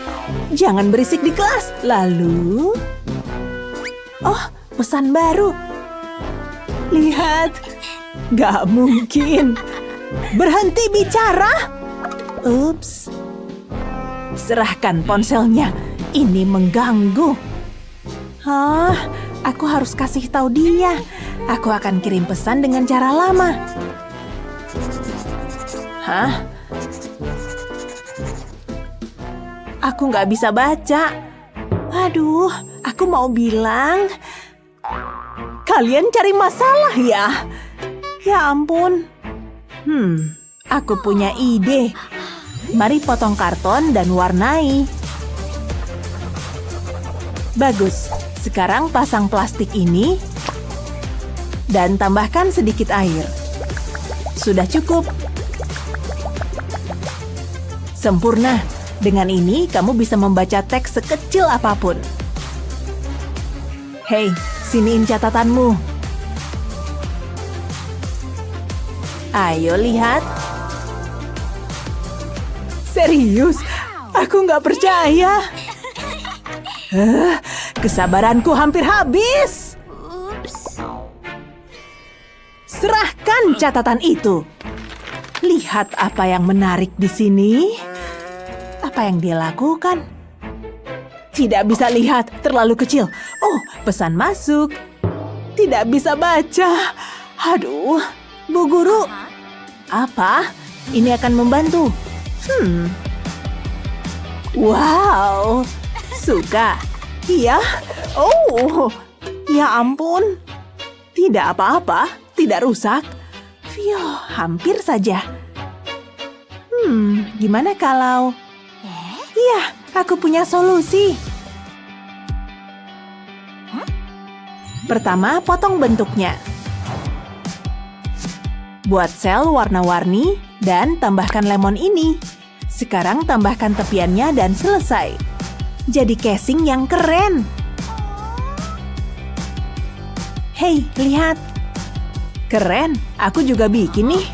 jangan berisik di kelas. Lalu... Oh, pesan baru. Lihat. Gak mungkin. Berhenti bicara. Ups. Serahkan ponselnya. Ini mengganggu. Aku harus kasih tahu dia. Aku akan kirim pesan dengan cara lama. Aku nggak bisa baca. Aduh, aku mau bilang. Kalian cari masalah ya? Ya ampun. Aku punya ide. Mari potong karton dan warnai. Bagus. Sekarang pasang plastik ini dan tambahkan sedikit air. Sudah cukup. Sempurna. Dengan ini kamu bisa membaca teks sekecil apapun. Hei, siniin catatanmu. Ayo lihat. Serius, aku nggak percaya. Kesabaranku hampir habis. Serahkan catatan itu. Lihat apa yang menarik di sini. Apa yang dia lakukan? Tidak bisa lihat, terlalu kecil. Oh, pesan masuk. Tidak bisa baca. Aduh, Bu Guru. Apa? Ini akan membantu. Wow, suka. Iya. Oh, ya ampun. Tidak apa-apa, tidak rusak. Hampir saja. Gimana kalau... Iya, aku punya solusi. Pertama, potong bentuknya. Buat sel warna-warni dan tambahkan lemon ini. Sekarang tambahkan tepiannya dan selesai. Jadi casing yang keren. Hei, lihat. Keren, aku juga bikin nih.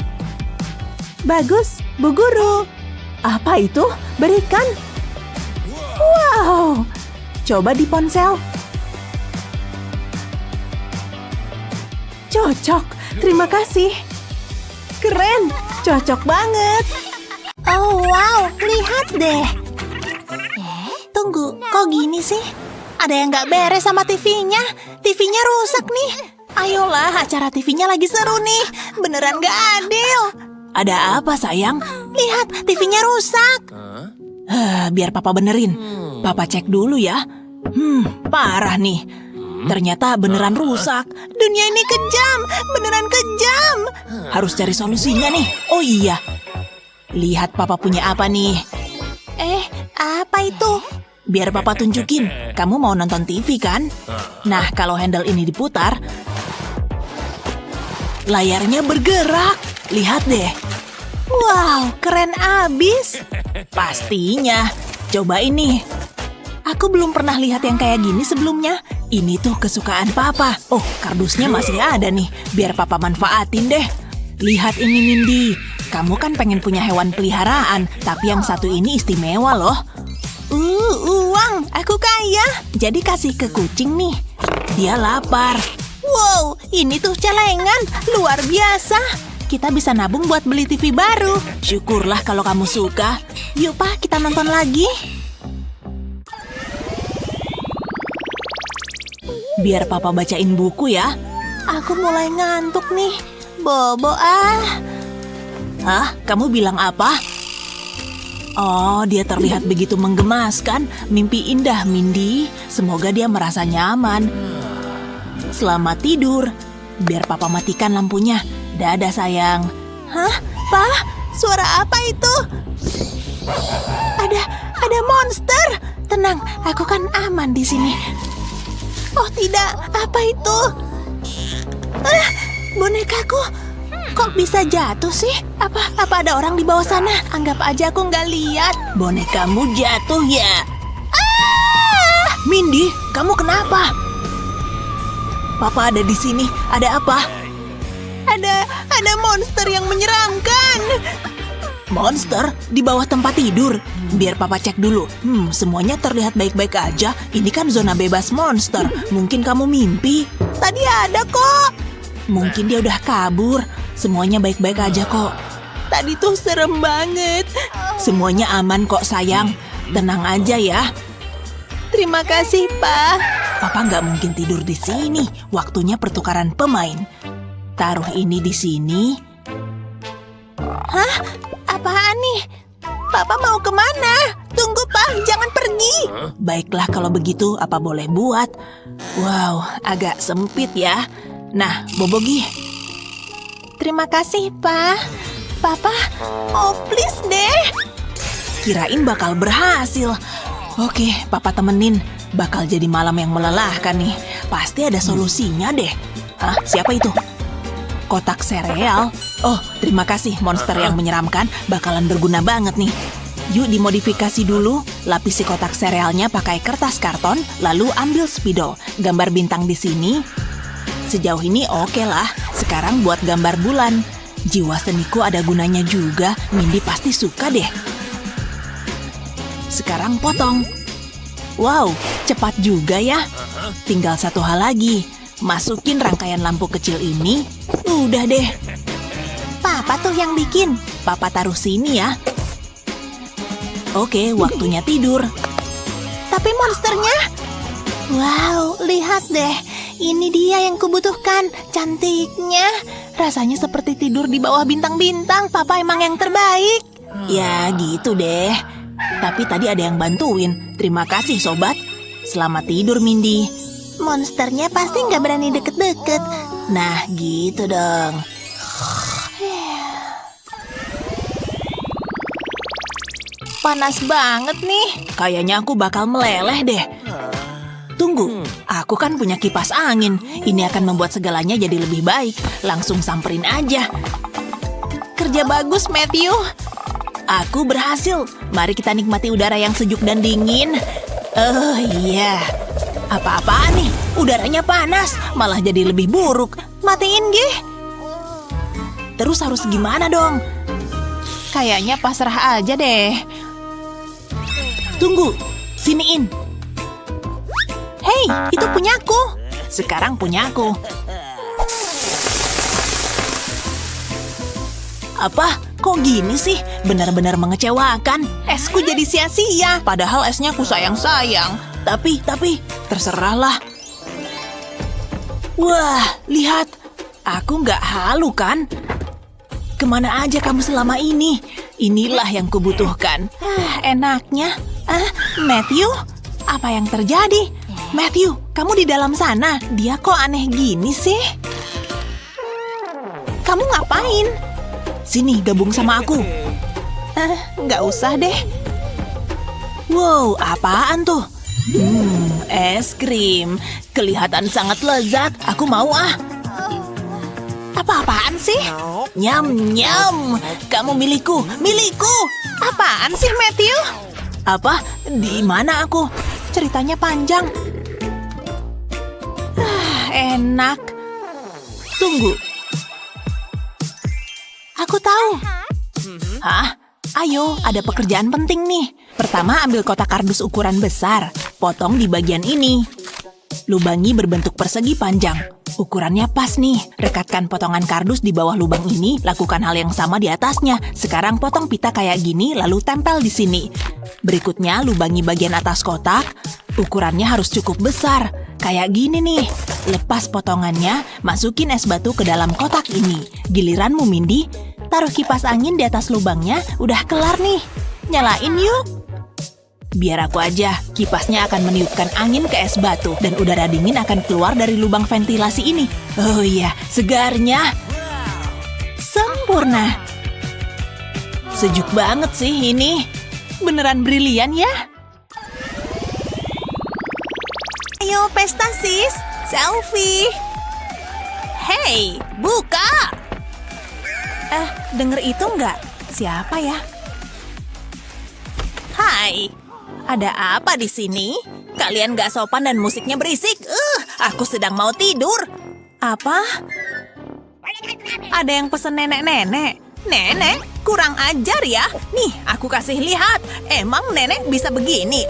Bagus, Bu Guru. Apa itu? Berikan. Wow, coba di ponsel. Cocok, terima kasih. Keren, cocok banget. Oh wow, lihat deh. Tunggu, kok gini sih? Ada yang nggak beres sama TV-nya. TV-nya rusak nih. Ayolah, acara TV-nya lagi seru nih. Beneran nggak adil. Ada apa sayang? Lihat, TV-nya rusak. Biar papa benerin. Papa cek dulu ya. Parah nih. Ternyata beneran rusak. Dunia ini kejam, beneran kejam. Harus cari solusinya nih. Oh iya. Lihat papa punya apa nih. Apa itu? Biar papa tunjukin. Kamu mau nonton TV kan? Nah, kalau handle ini diputar, layarnya bergerak. Lihat deh. Wow, keren abis. Pastinya. Coba ini. Aku belum pernah lihat yang kayak gini sebelumnya. Ini tuh kesukaan papa. Oh, kardusnya masih ada nih. Biar papa manfaatin deh. Lihat ini, Mindy. Kamu kan pengen punya hewan peliharaan, tapi yang satu ini istimewa loh. Uang, aku kaya. Jadi kasih ke kucing nih. Dia lapar. Wow, ini tuh celengan. Luar biasa. Kita bisa nabung buat beli TV baru. Syukurlah kalau kamu suka. Yuk, Pak, kita nonton lagi. Biar papa bacain buku ya. Aku mulai ngantuk nih. Bobo ah. Hah? Kamu bilang apa? Oh, dia terlihat begitu menggemaskan. Mimpi indah, Mindy. Semoga dia merasa nyaman. Selamat tidur. Biar papa matikan lampunya. Dadah, sayang. Hah? Pak, suara apa itu? Ada monster. Tenang, aku kan aman di sini. Oh tidak, apa itu? Bonekaku, kok bisa jatuh sih? Apa ada orang di bawah sana? Anggap aja aku nggak lihat. Bonekamu jatuh ya? Mindy, kamu kenapa? Papa ada di sini. Ada apa? Ada monster yang menyeramkan. Monster di bawah tempat tidur. Biar papa cek dulu. Semuanya terlihat baik-baik aja. Ini kan zona bebas monster. Mungkin kamu mimpi. Tadi ada kok. Mungkin dia udah kabur. Semuanya baik-baik aja kok. Tadi tuh serem banget. Semuanya aman kok sayang. Tenang aja ya. Terima kasih, Pak. Papa nggak mungkin tidur di sini. Waktunya pertukaran pemain. Taruh ini di sini. Hah? Apaan nih? Papa mau kemana? Tunggu, Pak. Jangan pergi. Baiklah kalau begitu, apa boleh buat? Wow, agak sempit ya. Nah, Bobogi. Terima kasih, Pa. Papa, oh please deh. Kirain bakal berhasil. Oke, Papa temenin. Bakal jadi malam yang melelahkan nih. Pasti ada solusinya deh. Hah, siapa itu? Kotak sereal. Oh, terima kasih monster yang menyeramkan. Bakalan berguna banget nih. Yuk dimodifikasi dulu. Lapisi kotak serealnya pakai kertas karton. Lalu ambil spidol. Gambar bintang di sini. Sejauh ini oke lah. Sekarang buat gambar bulan. Jiwa seniku ada gunanya juga. Mindy pasti suka deh. Sekarang potong. Wow, cepat juga ya. Tinggal satu hal lagi. Masukin rangkaian lampu kecil ini. Udah deh. Papa tuh yang bikin. Papa taruh sini ya. Oke, waktunya tidur. Tapi monsternya? Wow, lihat deh. Ini dia yang kubutuhkan. Cantiknya. Rasanya seperti tidur di bawah bintang-bintang. Papa emang yang terbaik. Ya, gitu deh. Tapi tadi ada yang bantuin. Terima kasih, sobat. Selamat tidur, Mindy. Monsternya pasti nggak berani deket-deket. Nah, gitu dong. Panas banget nih. Kayaknya aku bakal meleleh deh. Tunggu, aku kan punya kipas angin. Ini akan membuat segalanya jadi lebih baik. Langsung samperin aja. Kerja bagus, Matthew. Aku berhasil. Mari kita nikmati udara yang sejuk dan dingin. Oh iya. Apa-apaan nih? Udaranya panas. Malah jadi lebih buruk. Matiin, Gih. Terus harus gimana dong? Kayaknya pasrah aja deh. Tunggu, siniin. Hei, itu punyaku. Sekarang punyaku. Apa? Kok gini sih? Benar-benar mengecewakan. Esku jadi sia-sia. Padahal esnya ku sayang-sayang. Tapi, terserahlah. Wah, lihat. Aku nggak halu kan? Kemana aja kamu selama ini? Inilah yang kubutuhkan. Enaknya. Matthew? Apa yang terjadi? Matthew, kamu di dalam sana. Dia kok aneh gini sih? Kamu ngapain? Sini, gabung sama aku. Nggak usah deh. Wow, apaan tuh? Es krim. Kelihatan sangat lezat. Aku mau ah. Apa-apaan sih? Nyam. Kamu milikku. Apaan sih, Matthew? Apa? Di mana aku? Ceritanya panjang. Enak. Tunggu. Aku tahu. Hah? Ayo, ada pekerjaan penting nih. Pertama, ambil kotak kardus ukuran besar. Potong di bagian ini. Lubangi berbentuk persegi panjang. Ukurannya pas nih. Rekatkan potongan kardus di bawah lubang ini. Lakukan hal yang sama di atasnya. Sekarang potong pita kayak gini, lalu tempel di sini. Berikutnya, lubangi bagian atas kotak. Ukurannya harus cukup besar. Kayak gini nih. Lepas potongannya, masukin es batu ke dalam kotak ini. Giliranmu, Mindy. Taruh kipas angin di atas lubangnya. Udah kelar nih. Nyalain yuk. Biar aku aja, kipasnya akan meniupkan angin ke es batu dan udara dingin akan keluar dari lubang ventilasi ini. Oh iya, segarnya. Sempurna. Sejuk banget sih ini. Beneran brilian ya. Ayo pesta sis, selfie. Hey, buka. Denger itu nggak? Siapa ya? Hai. Ada apa di sini? Kalian gak sopan dan musiknya berisik. Aku sedang mau tidur. Apa? Ada yang pesen nenek-nenek. Nenek, kurang ajar ya. Nih, aku kasih lihat. Emang nenek bisa begini?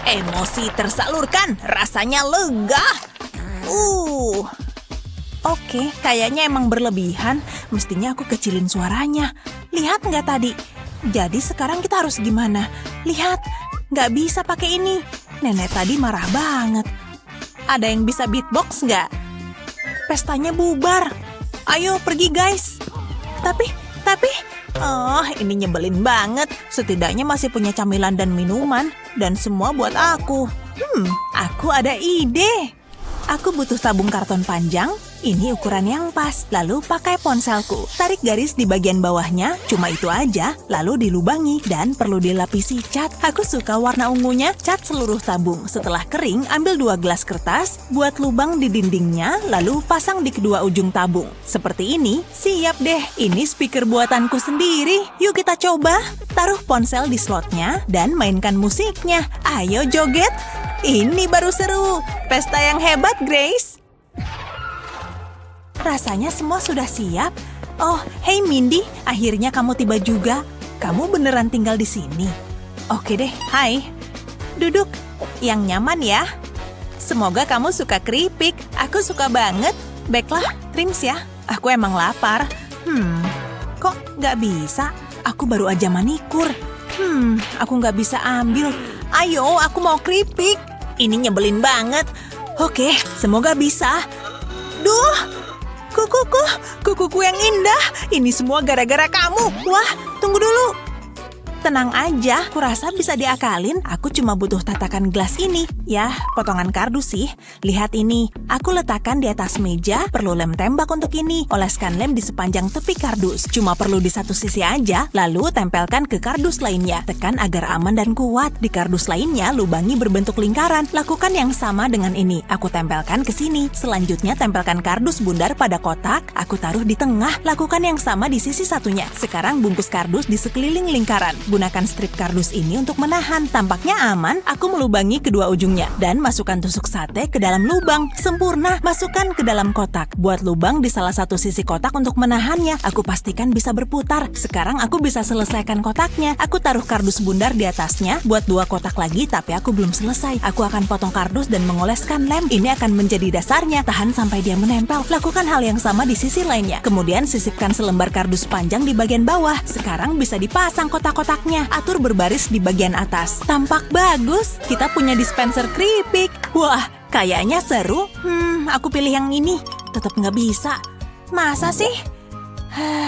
Emosi tersalurkan. Rasanya lega. Oke, kayaknya emang berlebihan. Mestinya aku kecilin suaranya. Lihat nggak tadi? Jadi sekarang kita harus gimana? Lihat, nggak bisa pakai ini. Nenek tadi marah banget. Ada yang bisa beatbox nggak? Pestanya bubar. Ayo pergi guys. Tapi, ini nyebelin banget. Setidaknya masih punya camilan dan minuman. Dan semua buat aku. Aku ada ide. Aku butuh tabung karton panjang. Ini ukuran yang pas. Lalu pakai ponselku. Tarik garis di bagian bawahnya. Cuma itu aja. Lalu dilubangi dan perlu dilapisi cat. Aku suka warna ungunya. Cat seluruh tabung. Setelah kering, ambil 2 gelas kertas. Buat lubang di dindingnya. Lalu pasang di kedua ujung tabung. Seperti ini. Siap deh. Ini speaker buatanku sendiri. Yuk kita coba. Taruh ponsel di slotnya dan mainkan musiknya. Ayo joget. Ini baru seru. Pesta yang hebat, Grace. Rasanya semua sudah siap. Oh, hey Mindy, akhirnya kamu tiba juga. Kamu beneran tinggal di sini? Oke deh, hai. Duduk, yang nyaman ya. Semoga kamu suka keripik. Aku suka banget. Baiklah, trims ya. Aku emang lapar. Kok nggak bisa? Aku baru aja manikur. Aku nggak bisa ambil. Ayo, aku mau keripik. Ini nyebelin banget. Oke, semoga bisa. Duh, kukuku yang indah. Ini semua gara-gara kamu. Wah, tunggu dulu. Tenang aja, kurasa bisa diakalin. Aku cuma butuh tatakan gelas ini. Ya, potongan kardus sih. Lihat ini, aku letakkan di atas meja. Perlu lem tembak untuk ini. Oleskan lem di sepanjang tepi kardus. Cuma perlu di satu sisi aja. Lalu tempelkan ke kardus lainnya. Tekan agar aman dan kuat. Di kardus lainnya, lubangi berbentuk lingkaran. Lakukan yang sama dengan ini. Aku tempelkan ke sini. Selanjutnya, tempelkan kardus bundar pada kotak. Aku taruh di tengah. Lakukan yang sama di sisi satunya. Sekarang bungkus kardus di sekeliling lingkaran. Gunakan strip kardus ini untuk menahan. Tampaknya aman. Aku melubangi kedua ujungnya dan masukkan tusuk sate ke dalam lubang. Sempurna. Masukkan ke dalam kotak. Buat lubang di salah satu sisi kotak untuk menahannya. Aku pastikan bisa berputar. Sekarang aku bisa selesaikan kotaknya. Aku taruh kardus bundar di atasnya. Buat 2 kotak lagi, tapi aku belum selesai. Aku akan potong kardus dan mengoleskan lem. Ini akan menjadi dasarnya. Tahan sampai dia menempel. Lakukan hal yang sama di sisi lainnya. Kemudian sisipkan selembar kardus panjang di bagian bawah. Sekarang bisa dipasang kotak-kotak. Atur berbaris di bagian atas. Tampak bagus. Kita punya dispenser keripik. Wah, kayaknya seru. Aku pilih yang ini. Tetap nggak bisa. Masa sih?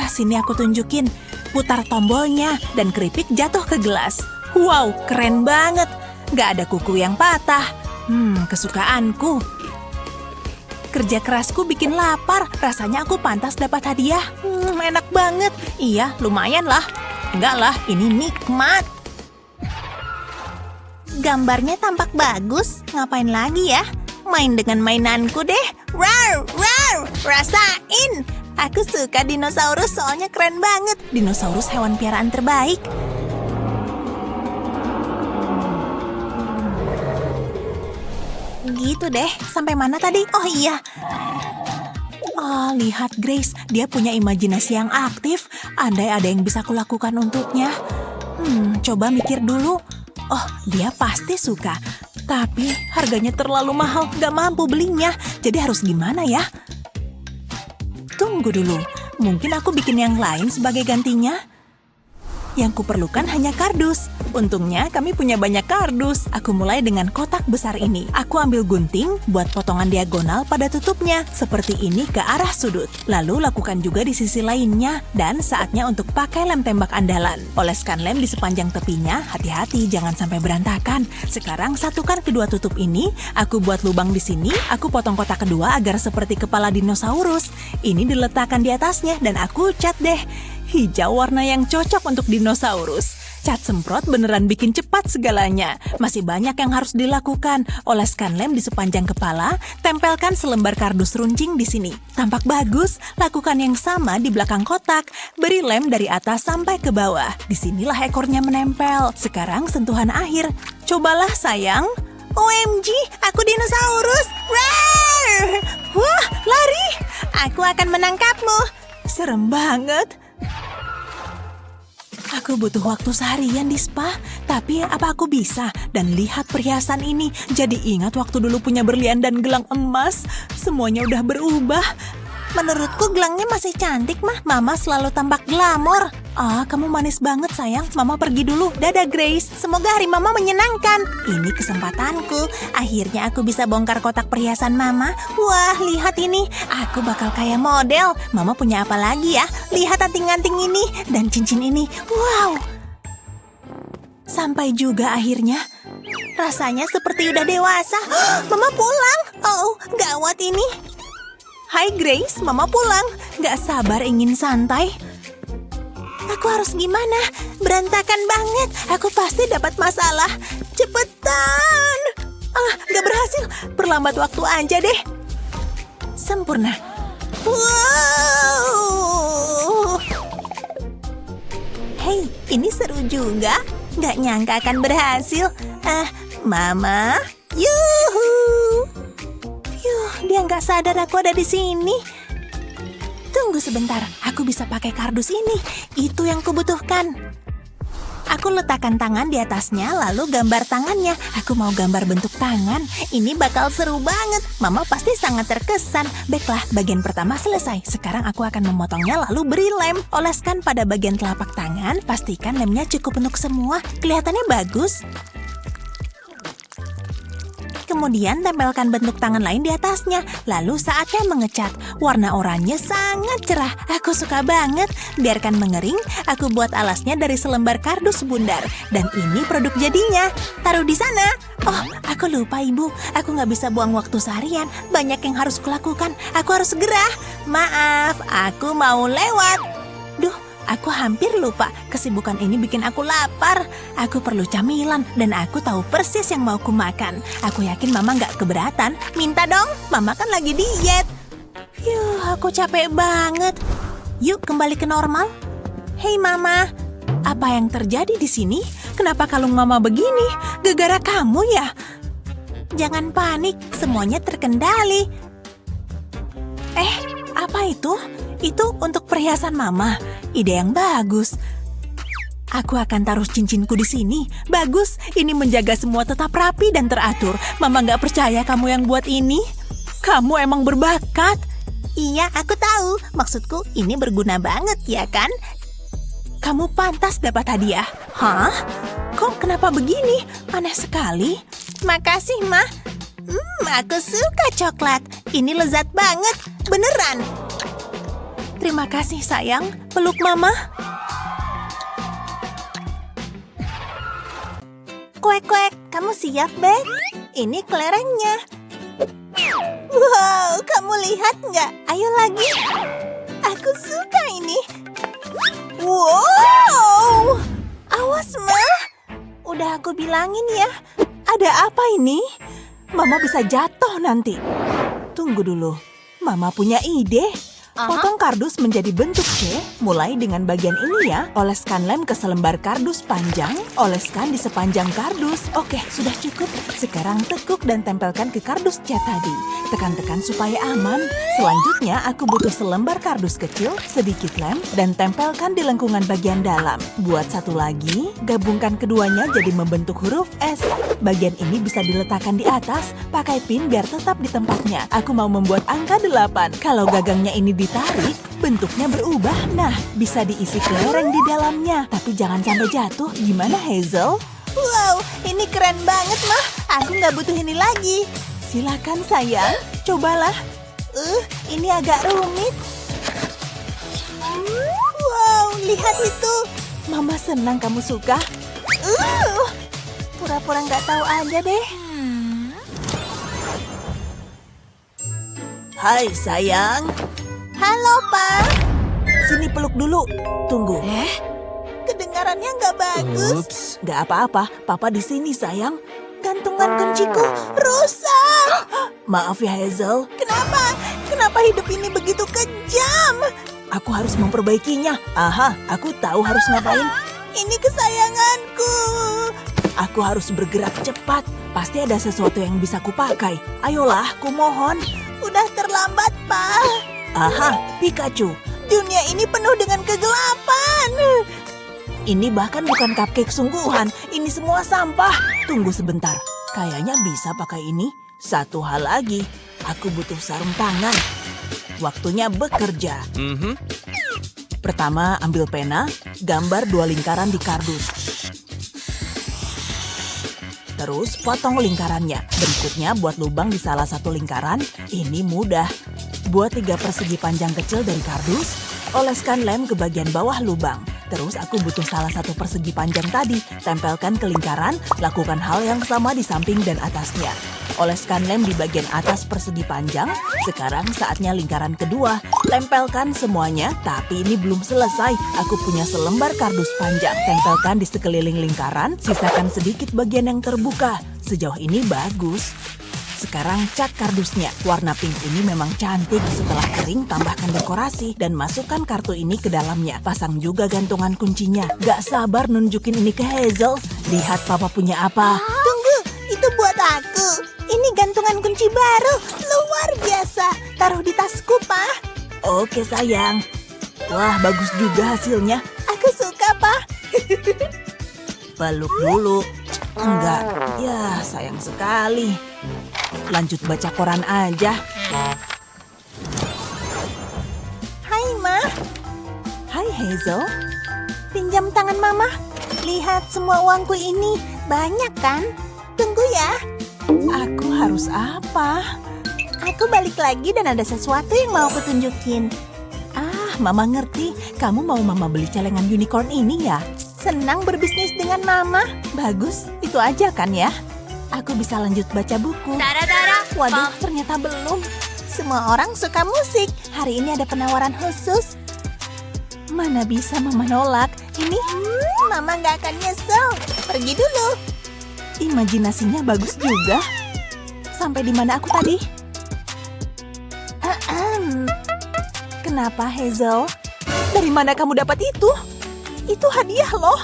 Sini aku tunjukin. Putar tombolnya dan keripik jatuh ke gelas. Wow, keren banget. Nggak ada kuku yang patah. Kesukaanku. Kerja kerasku bikin lapar. Rasanya aku pantas dapat hadiah. Enak banget. Iya, lumayan lah. Enggak lah, ini nikmat. Gambarnya tampak bagus. Ngapain lagi ya? Main dengan mainanku deh. Rar, rar, rasain. Aku suka dinosaurus soalnya keren banget. Dinosaurus hewan piaraan terbaik. Gitu deh. Sampai mana tadi? Oh iya. Lihat Grace, dia punya imajinasi yang aktif. Andai ada yang bisa kulakukan untuknya. Coba mikir dulu. Oh, dia pasti suka. Tapi harganya terlalu mahal, gak mampu belinya. Jadi harus gimana ya? Tunggu dulu, mungkin aku bikin yang lain sebagai gantinya. Yang kuperlukan hanya kardus. Untungnya kami punya banyak kardus. Aku mulai dengan kotak besar ini. Aku ambil gunting, buat potongan diagonal pada tutupnya. Seperti ini ke arah sudut. Lalu lakukan juga di sisi lainnya. Dan saatnya untuk pakai lem tembak andalan. Oleskan lem di sepanjang tepinya. Hati-hati, jangan sampai berantakan. Sekarang satukan kedua tutup ini. Aku buat lubang di sini. Aku potong kotak kedua agar seperti kepala dinosaurus. Ini diletakkan di atasnya dan aku cat deh. Hijau warna yang cocok untuk dinosaurus. Cat semprot beneran bikin cepat segalanya. Masih banyak yang harus dilakukan. Oleskan lem di sepanjang kepala, tempelkan selembar kardus runcing di sini. Tampak bagus. Lakukan yang sama di belakang kotak. Beri lem dari atas sampai ke bawah. Disinilah ekornya menempel. Sekarang sentuhan akhir. Cobalah sayang. OMG, aku dinosaurus. Rawr! Wah, lari. Aku akan menangkapmu. Serem banget. Aku butuh waktu seharian di spa, tapi apa aku bisa? Dan lihat perhiasan ini, jadi ingat waktu dulu punya berlian dan gelang emas. Semuanya udah berubah. Menurutku gelangnya masih cantik, Mah. Mama selalu tampak glamor. Kamu manis banget, sayang. Mama pergi dulu. Dadah, Grace. Semoga hari Mama menyenangkan. Ini kesempatanku. Akhirnya aku bisa bongkar kotak perhiasan Mama. Wah, lihat ini. Aku bakal kayak model. Mama punya apa lagi ya? Lihat anting-anting ini dan cincin ini. Wow. Sampai juga akhirnya. Rasanya seperti udah dewasa. Mama pulang. Oh, gawat ini. Hai Grace, Mama pulang. Gak sabar ingin santai. Aku harus gimana? Berantakan banget. Aku pasti dapat masalah. Cepetan. Gak berhasil. Perlambat waktu aja deh. Sempurna. Wow. Hei, ini seru juga. Gak nyangka akan berhasil. Mama. Yuhu. Dia nggak sadar aku ada di sini. Tunggu sebentar, aku bisa pakai kardus ini. Itu yang kubutuhkan. Aku letakkan tangan di atasnya, lalu gambar tangannya. Aku mau gambar bentuk tangan. Ini bakal seru banget. Mama pasti sangat terkesan. Baiklah, bagian pertama selesai. Sekarang aku akan memotongnya lalu beri lem. Oleskan pada bagian telapak tangan. Pastikan lemnya cukup untuk semua. Kelihatannya bagus. Kemudian tempelkan bentuk tangan lain di atasnya. Lalu saatnya mengecat. Warna oranye sangat cerah. Aku suka banget. Biarkan mengering. Aku buat alasnya dari selembar kardus bundar. Dan ini produk jadinya. Taruh di sana. Oh, aku lupa ibu. Aku nggak bisa buang waktu seharian. Banyak yang harus kulakukan. Aku harus segera. Maaf, aku mau lewat. Duh, aku hampir lupa. Kesibukan ini bikin aku lapar. Aku perlu camilan dan aku tahu persis yang mau kumakan. Aku yakin Mama nggak keberatan. Minta dong, Mama kan lagi diet. Aku capek banget. Yuk kembali ke normal. Hei Mama, apa yang terjadi di sini? Kenapa kalung Mama begini? Gara-gara kamu ya? Jangan panik, semuanya terkendali. Apa itu? Itu untuk perhiasan Mama. Ide yang bagus. Aku akan taruh cincinku di sini. Bagus, ini menjaga semua tetap rapi dan teratur. Mama nggak percaya kamu yang buat ini. Kamu emang berbakat. Iya, aku tahu. Maksudku ini berguna banget, ya kan? Kamu pantas dapat hadiah. Hah? Kok kenapa begini? Aneh sekali. Makasih, Ma. Aku suka coklat. Ini lezat banget. Beneran. Terima kasih, sayang. Peluk Mama. Kuek-kuek, kamu siap, Bek? Ini kelerengnya. Wow, kamu lihat nggak? Ayo lagi. Aku suka ini. Wow! Awas, Ma. Udah aku bilangin ya. Ada apa ini? Mama bisa jatuh nanti. Tunggu dulu. Mama punya ide. Potong kardus menjadi bentuk C, mulai dengan bagian ini ya. Oleskan lem ke selembar kardus panjang, oleskan di sepanjang kardus. Oke, sudah cukup. Sekarang tekuk dan tempelkan ke kardus C tadi. Tekan-tekan supaya aman. Selanjutnya, aku butuh selembar kardus kecil, sedikit lem, dan tempelkan di lengkungan bagian dalam. Buat satu lagi, gabungkan keduanya jadi membentuk huruf S. Bagian ini bisa diletakkan di atas, pakai pin biar tetap di tempatnya. Aku mau membuat angka 8. Kalau gagangnya ini ditarik, bentuknya berubah. Nah, bisa diisi kelereng di dalamnya. Tapi jangan sampai jatuh. Gimana, Hazel? Wow, ini keren banget, Mah. Aku nggak butuh ini lagi. Silakan, sayang. Cobalah. Ini agak rumit. Wow, lihat itu. Mama senang kamu suka. Pura-pura nggak tahu aja deh. Hai, sayang. Halo, Pak. Sini peluk dulu. Tunggu. Kedengarannya nggak bagus. Nggak apa-apa. Papa di sini, sayang. Gantungan kunciku rusak. Maaf ya, Hazel. Kenapa? Kenapa hidup ini begitu kejam? Aku harus memperbaikinya. Aha, aku tahu harus ngapain. Ini kesayanganku. Aku harus bergerak cepat. Pasti ada sesuatu yang bisa kupakai. Ayolah, kumohon. Udah terlambat, Pak. Aha, Pikachu. Dunia ini penuh dengan kegelapan. Ini bahkan bukan cupcake sungguhan. Ini semua sampah. Tunggu sebentar. Kayaknya bisa pakai ini. Satu hal lagi. Aku butuh sarung tangan. Waktunya bekerja. Pertama, ambil pena. Gambar 2 lingkaran di kardus. Terus potong lingkarannya. Berikutnya buat lubang di salah satu lingkaran. Ini mudah. Buat 3 persegi panjang kecil dari kardus. Oleskan lem ke bagian bawah lubang. Terus aku butuh salah satu persegi panjang tadi. Tempelkan ke lingkaran, lakukan hal yang sama di samping dan atasnya. Oleskan lem di bagian atas persegi panjang. Sekarang saatnya lingkaran kedua. Tempelkan semuanya, tapi ini belum selesai. Aku punya selembar kardus panjang. Tempelkan di sekeliling lingkaran, sisakan sedikit bagian yang terbuka. Sejauh ini bagus. Sekarang cat kardusnya. Warna pink ini memang cantik. Setelah kering, tambahkan dekorasi dan masukkan kartu ini ke dalamnya. Pasang juga gantungan kuncinya. Gak sabar nunjukin ini ke Hazel. Lihat papa punya apa. Tunggu, itu buat aku. Ini gantungan kunci baru. Luar biasa. Taruh di tasku, Pa. Oke sayang. Wah, bagus juga hasilnya. Aku suka, Pa. Peluk dulu. Enggak. Ya, sayang sekali. Lanjut baca koran aja. Hai, Ma. Hai Hazel. Pinjam tangan Mama. Lihat semua uangku ini. Banyak kan? Tunggu ya. Aku harus apa? Aku balik lagi dan ada sesuatu yang mau aku tunjukin. Mama ngerti. Kamu mau mama beli celengan unicorn ini ya? Senang berbisnis dengan Mama. Bagus, itu aja kan ya? Aku bisa lanjut baca buku. Waduh, ternyata belum. Semua orang suka musik. Hari ini ada penawaran khusus. Mana bisa mama nolak? Ini Mama nggak akan nyesel. Pergi dulu. imajinasinya bagus juga. Sampai di mana aku tadi? Kenapa Hazel? Dari mana kamu dapat itu? Itu hadiah loh.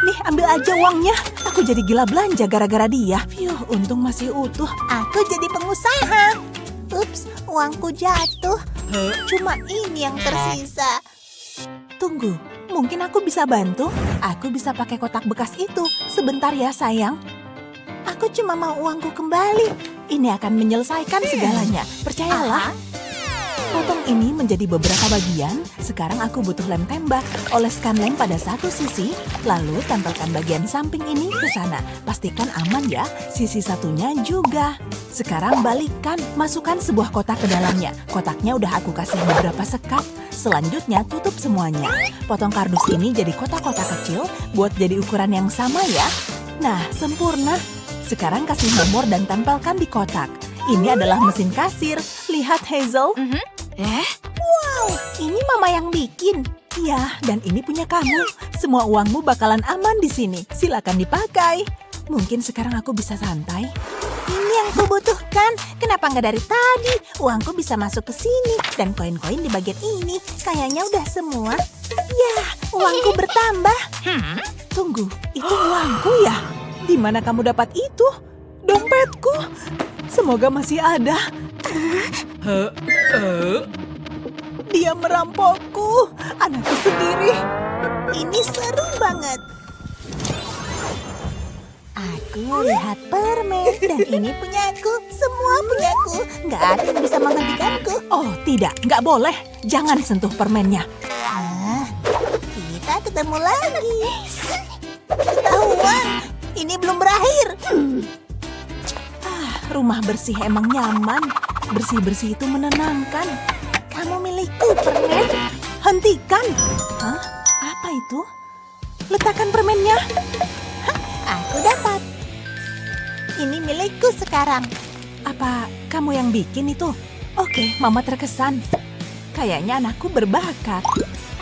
Nih ambil aja uangnya. Aku jadi gila belanja gara-gara dia. Phew, untung masih utuh. Aku jadi pengusaha. Ups, uangku jatuh. Cuma ini yang tersisa. Tunggu, mungkin aku bisa bantu. Aku bisa pakai kotak bekas itu. Sebentar ya sayang. Aku cuma mau uangku kembali. Ini akan menyelesaikan segalanya. Percayalah. Potong ini menjadi beberapa bagian. Sekarang aku butuh lem tembak. Oleskan lem pada satu sisi, lalu tempelkan bagian samping ini ke sana. Pastikan aman ya, sisi satunya juga. Sekarang balikkan, masukkan sebuah kotak ke dalamnya. Kotaknya udah aku kasih beberapa sekap. Selanjutnya tutup semuanya. Potong kardus ini jadi kotak-kotak kecil, buat jadi ukuran yang sama ya. Nah, sempurna. Sekarang kasih nomor dan tempelkan di kotak. Ini adalah mesin kasir. Lihat Hazel. Wow, ini Mama yang bikin. Ya, dan ini punya kamu. Semua uangmu bakalan aman di sini. Silakan dipakai. Mungkin sekarang aku bisa santai. Ini yang kubutuhkan. Kenapa nggak dari tadi? Uangku bisa masuk ke sini. Dan koin-koin di bagian ini. Kayaknya udah semua. Ya, uangku bertambah. Tunggu, itu uangku ya? Di mana kamu dapat itu? Dompetku. Semoga masih ada. Dia merampokku. Anakku sendiri. Ini seru banget. Aku lihat permen dan ini punyaku. Semua punyaku. Nggak ada yang bisa menghentikanku. Oh tidak, nggak boleh. Jangan sentuh permennya. Kita ketemu lagi. Ketahuan. Ini belum berakhir. Rumah bersih emang nyaman. Bersih-bersih itu menenangkan. Kamu milikku, permen. Hentikan. Hah? Apa itu? Letakkan permennya. Aku dapat. Ini milikku sekarang. Apa kamu yang bikin itu? Oke, Mama terkesan. Kayaknya anakku berbakat.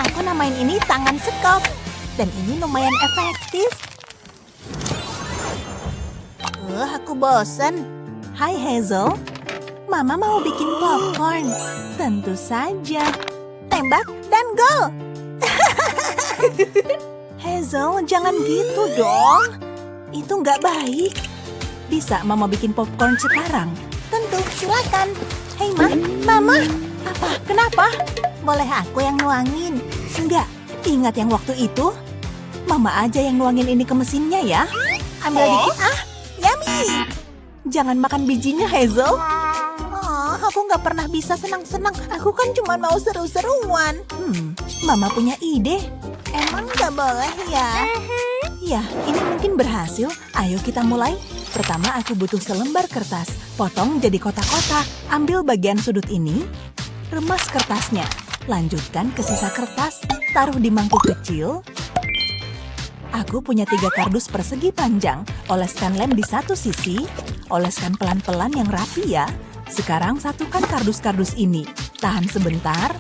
Aku namain ini tangan sekop. Dan ini lumayan efektif. Aku bosen. Hai Hazel. Mama mau bikin popcorn. Tentu saja. Tembak dan gol. Hazel, jangan gitu dong. Itu nggak baik. Bisa Mama bikin popcorn sekarang? Tentu, silakan. Hei, Mama. Apa? Kenapa? Boleh aku yang nuangin? Enggak. Ingat yang waktu itu? Mama aja yang nuangin ini ke mesinnya ya. Ambil dikit yummy. Jangan makan bijinya, Hazel. Aku nggak pernah bisa senang-senang. Aku kan cuma mau seru-seruan. Mama punya ide. Emang nggak boleh ya? Ya, ini mungkin berhasil. Ayo kita mulai. Pertama aku butuh selembar kertas. Potong jadi kotak-kotak. Ambil bagian sudut ini. Remas kertasnya. Lanjutkan ke sisa kertas, taruh di mangkuk kecil. Aku punya 3 kardus persegi panjang. Oleskan lem di satu sisi. Oleskan pelan-pelan yang rapi ya. Sekarang satukan kardus-kardus ini. Tahan sebentar.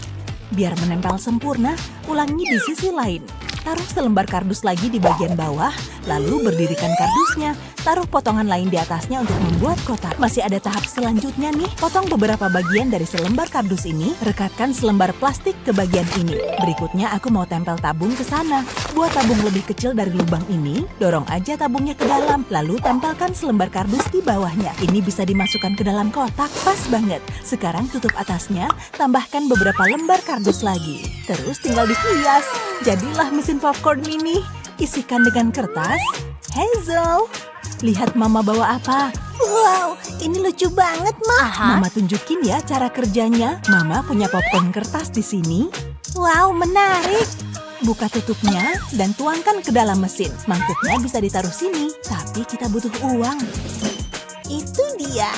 Biar menempel sempurna, ulangi di sisi lain. Taruh selembar kardus lagi di bagian bawah, lalu berdirikan kardusnya. Taruh potongan lain di atasnya untuk membuat kotak. Masih ada tahap selanjutnya nih. Potong beberapa bagian dari selembar kardus ini, rekatkan selembar plastik ke bagian ini. Berikutnya aku mau tempel tabung ke sana. Buat tabung lebih kecil dari lubang ini, dorong aja tabungnya ke dalam, lalu tempelkan selembar kardus di bawahnya. Ini bisa dimasukkan ke dalam kotak, pas banget. Sekarang tutup atasnya, tambahkan beberapa lembar kardus lagi. Terus tinggal dihias. Jadilah mesin popcorn mini. Isikan dengan kertas. Hazel, lihat Mama bawa apa? Wow, ini lucu banget, Ma. Mama tunjukin ya cara kerjanya. Mama punya popcorn kertas di sini. Wow, menarik. Buka tutupnya dan tuangkan ke dalam mesin. Mangkuknya bisa ditaruh sini, tapi kita butuh uang. Itu dia.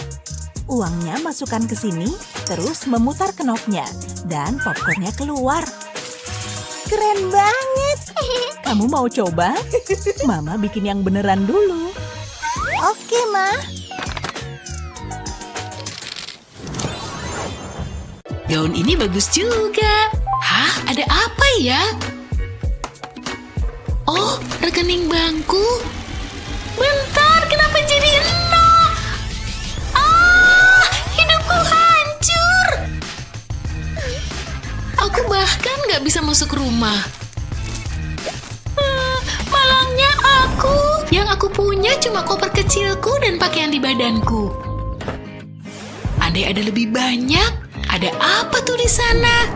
Uangnya masukkan ke sini, terus memutar knopnya. Dan popcornnya keluar. Keren banget. Kamu mau coba? Mama bikin yang beneran dulu. Oke, Ma. Gaun ini bagus juga. Hah, ada apa ya? Oh, rekening bangku. Bentar, kenapa jadi 0? Ah, hidupku hancur. Aku bahkan nggak bisa masuk rumah. Malangnya aku. Yang aku punya cuma koper kecilku dan pakaian di badanku. Andai ada lebih banyak, ada apa tuh di sana?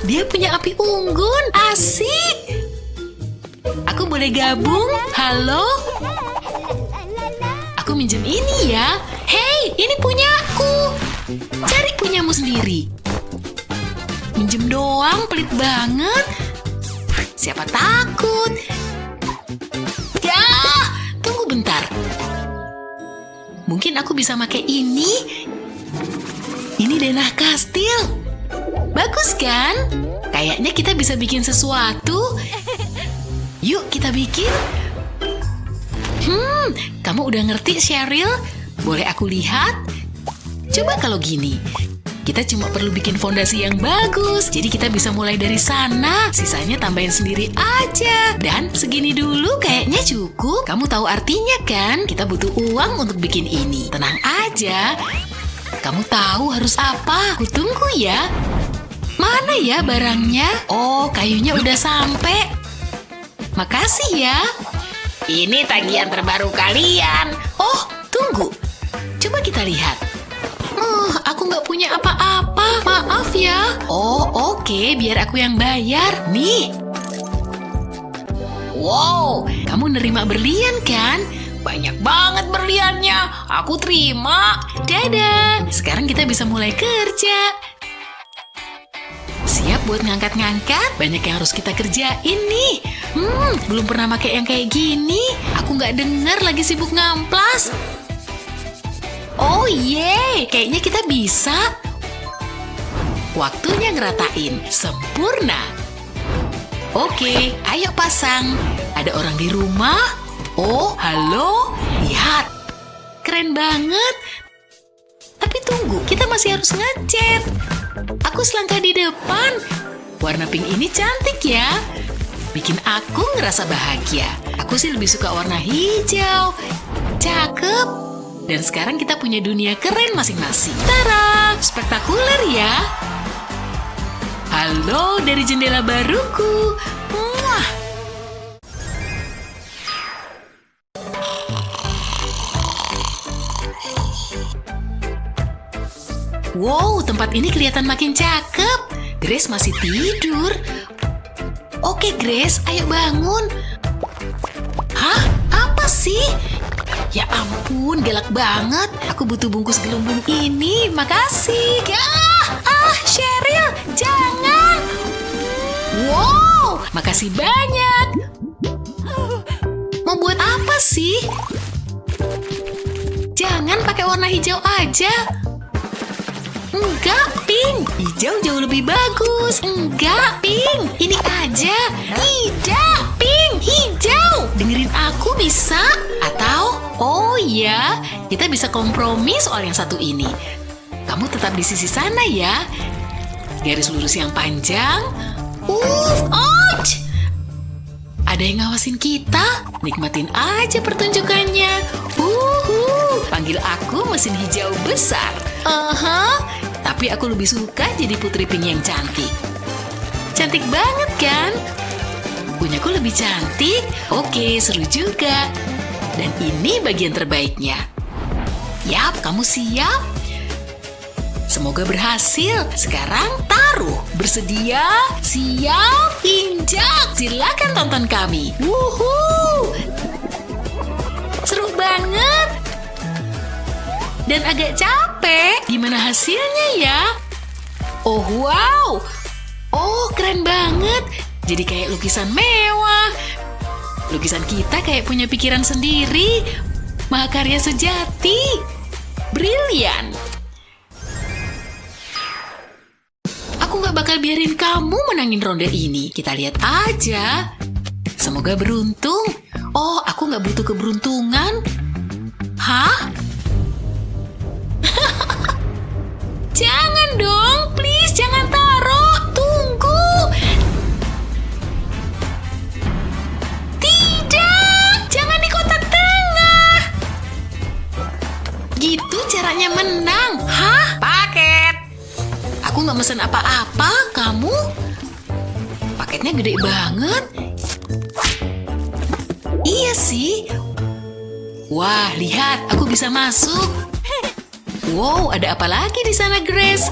Dia punya api unggun, asik. Aku boleh gabung? Halo? Aku minjem ini ya. Hei, ini punyaku. Cari punyamu sendiri. Minjem doang, pelit banget. Siapa takut? Ya, tunggu bentar. Mungkin aku bisa pakai ini. Ini denah kastil. Bagus kan? Kayaknya kita bisa bikin sesuatu. Yuk kita bikin. Kamu udah ngerti, Cheryl? Boleh aku lihat? Coba kalau gini. Kita cuma perlu bikin fondasi yang bagus. Jadi kita bisa mulai dari sana. Sisanya tambahin sendiri aja. Dan segini dulu kayaknya cukup. Kamu tahu artinya kan? Kita butuh uang untuk bikin ini. Tenang aja. Kamu tahu harus apa? Kutunggu ya. Mana ya barangnya? Oh, kayunya udah sampai. Makasih ya. Ini tagihan terbaru kalian. Oh, tunggu. Coba kita lihat. Aku nggak punya apa-apa. Maaf ya. Oh, oke. Biar aku yang bayar. Nih. Wow, kamu nerima berlian kan? Banyak banget berliannya. Aku terima. Dadah. Sekarang kita bisa mulai kerja. Siap buat ngangkat-ngangkat? Banyak yang harus kita kerjain nih. Belum pernah pakai yang kayak gini. Aku nggak dengar lagi sibuk ngamplas. Oh yeay, kayaknya kita bisa. Waktunya ngeratain. Sempurna. Oke, ayo pasang. Ada orang di rumah? Oh, halo? Lihat. Keren banget. Tapi tunggu, kita masih harus ngecat. Aku selangkah di depan. Warna pink ini cantik ya. Bikin aku ngerasa bahagia. Aku sih lebih suka warna hijau. Cakep. Dan sekarang kita punya dunia keren masing-masing. Tara, spektakuler ya. Halo dari jendela baruku. Muah. Wow, tempat ini kelihatan makin cakep. Grace masih tidur. Oke, Grace, ayo bangun. Hah? Apa sih? Ya ampun, galak banget. Aku butuh bungkus gelembung ini. Makasih. Cheryl, jangan. Wow, makasih banyak. Mau buat apa sih? Jangan pakai warna hijau aja. Enggak, pink. Hijau jauh lebih bagus. Enggak, pink. Ini aja. Tidak, pink. Hijau. Dengerin aku bisa? Atau, oh ya, kita bisa kompromi soal yang satu ini. Kamu tetap di sisi sana ya. Garis lurus yang panjang. Ouch! Ada yang ngawasin kita. Nikmatin aja pertunjukannya. Panggil aku mesin hijau besar. Tapi aku lebih suka jadi putri pink yang cantik. Cantik banget kan? Punyaku lebih cantik. Oke, seru juga. Dan ini bagian terbaiknya. Yap, kamu siap? Semoga berhasil. Sekarang taruh. Bersedia? Siap? Injak. Silakan tonton kami. Wuhuu. Seru banget. Dan agak capek. Gimana hasilnya ya? Oh, wow. Oh, keren banget. Jadi kayak lukisan mewah. Lukisan kita kayak punya pikiran sendiri. Mahakarya sejati. Brilian. Aku gak bakal biarin kamu menangin ronde ini. Kita lihat aja. Semoga beruntung. Oh, aku gak butuh keberuntungan. Hah? Jangan dong, please, jangan taruh. Tunggu. Tidak, jangan di kotak tengah. Gitu caranya menang. Hah? Paket. Aku nggak mesen apa-apa, kamu? Paketnya gede banget. Iya sih. Wah, lihat, aku bisa masuk. Wow, ada apa lagi di sana, Grace?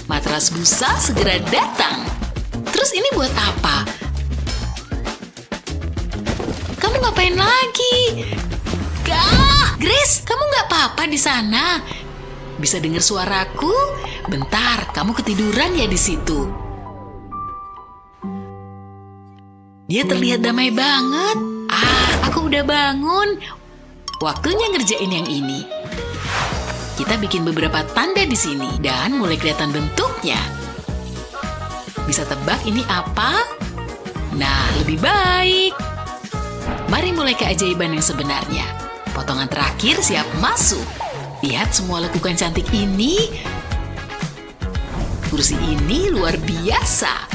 Matras busa segera datang. Terus ini buat apa? Kamu ngapain lagi? Gah, Grace, kamu nggak apa-apa di sana? Bisa dengar suaraku? Bentar, kamu ketiduran ya di situ. Dia terlihat damai banget. Aku udah bangun. Waktunya ngerjain yang ini. Kita bikin beberapa tanda di sini dan mulai kelihatan bentuknya. Bisa tebak ini apa? Nah, lebih baik. Mari mulai keajaiban yang sebenarnya. Potongan terakhir siap masuk. Lihat semua lekukan cantik ini. Kursi ini luar biasa.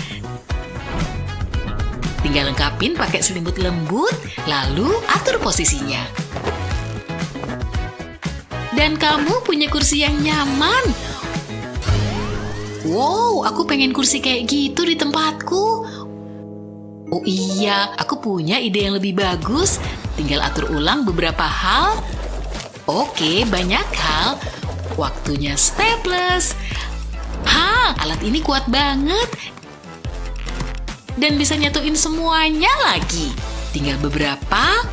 Tinggal lengkapin pakai selimut lembut, lalu atur posisinya. Dan kamu punya kursi yang nyaman. Wow, aku pengen kursi kayak gitu di tempatku. Oh iya, aku punya ide yang lebih bagus. Tinggal atur ulang beberapa hal. Oke, banyak hal. Waktunya staples. Alat ini kuat banget. Dan bisa nyatuin semuanya lagi. Tinggal beberapa.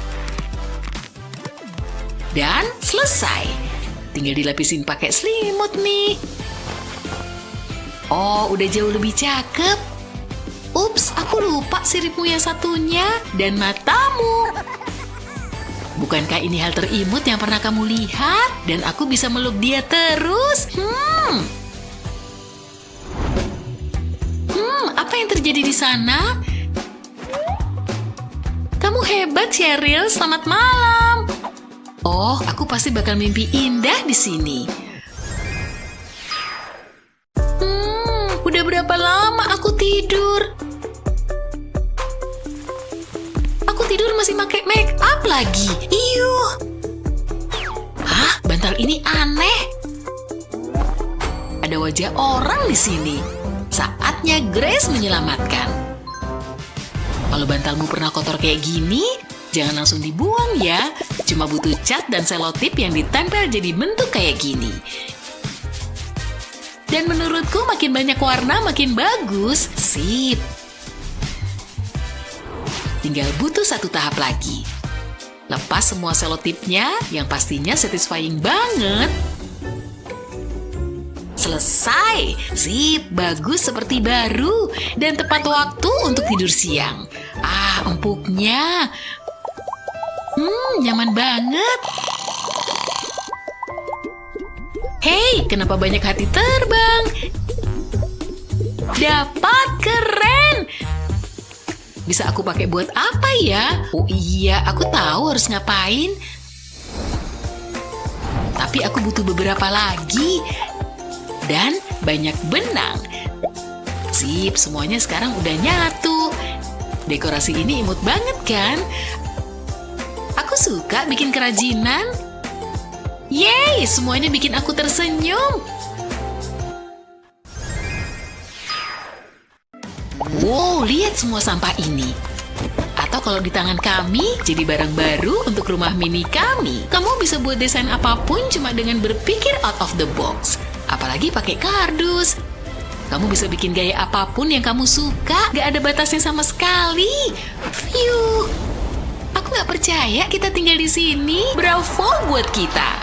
Dan selesai. Tinggal dilapisin pakai selimut nih. Oh, udah jauh lebih cakep. Ups, aku lupa siripmu yang satunya dan matamu. Bukankah ini hal terimut yang pernah kamu lihat? Dan aku bisa meluk dia terus? Apa yang terjadi di sana? Kamu hebat, Cheryl. Selamat malam. Oh, aku pasti bakal mimpi indah di sini. Udah berapa lama aku tidur? Aku tidur masih pakai make up lagi. Iyuh. Bantal ini aneh. Ada wajah orang di sini. Saatnya Grace menyelamatkan. Kalau bantalmu pernah kotor kayak gini, jangan langsung dibuang ya. Cuma butuh cat dan selotip yang ditempel jadi bentuk kayak gini. Dan menurutku makin banyak warna makin bagus. Sip. Tinggal butuh satu tahap lagi. Lepas semua selotipnya yang pastinya satisfying banget. Selesai. Sip, bagus seperti baru. Dan tepat waktu untuk tidur siang. Empuknya. Nyaman banget. Hei, kenapa banyak hati terbang? Dapat, keren! Bisa aku pakai buat apa ya? Oh iya, aku tahu harus ngapain. Tapi aku butuh beberapa lagi. Dan banyak benang. Sip, semuanya sekarang udah nyatu. Dekorasi ini imut banget kan? Aku suka bikin kerajinan. Yeay, semuanya bikin aku tersenyum. Wow, lihat semua sampah ini. Atau kalau di tangan kami, jadi barang baru untuk rumah mini kami. Kamu bisa buat desain apapun cuma dengan berpikir out of the box. Apalagi pakai kardus. Kamu bisa bikin gaya apapun yang kamu suka, gak ada batasnya sama sekali. Phew. Aku gak percaya kita tinggal di sini. Bravo buat kita.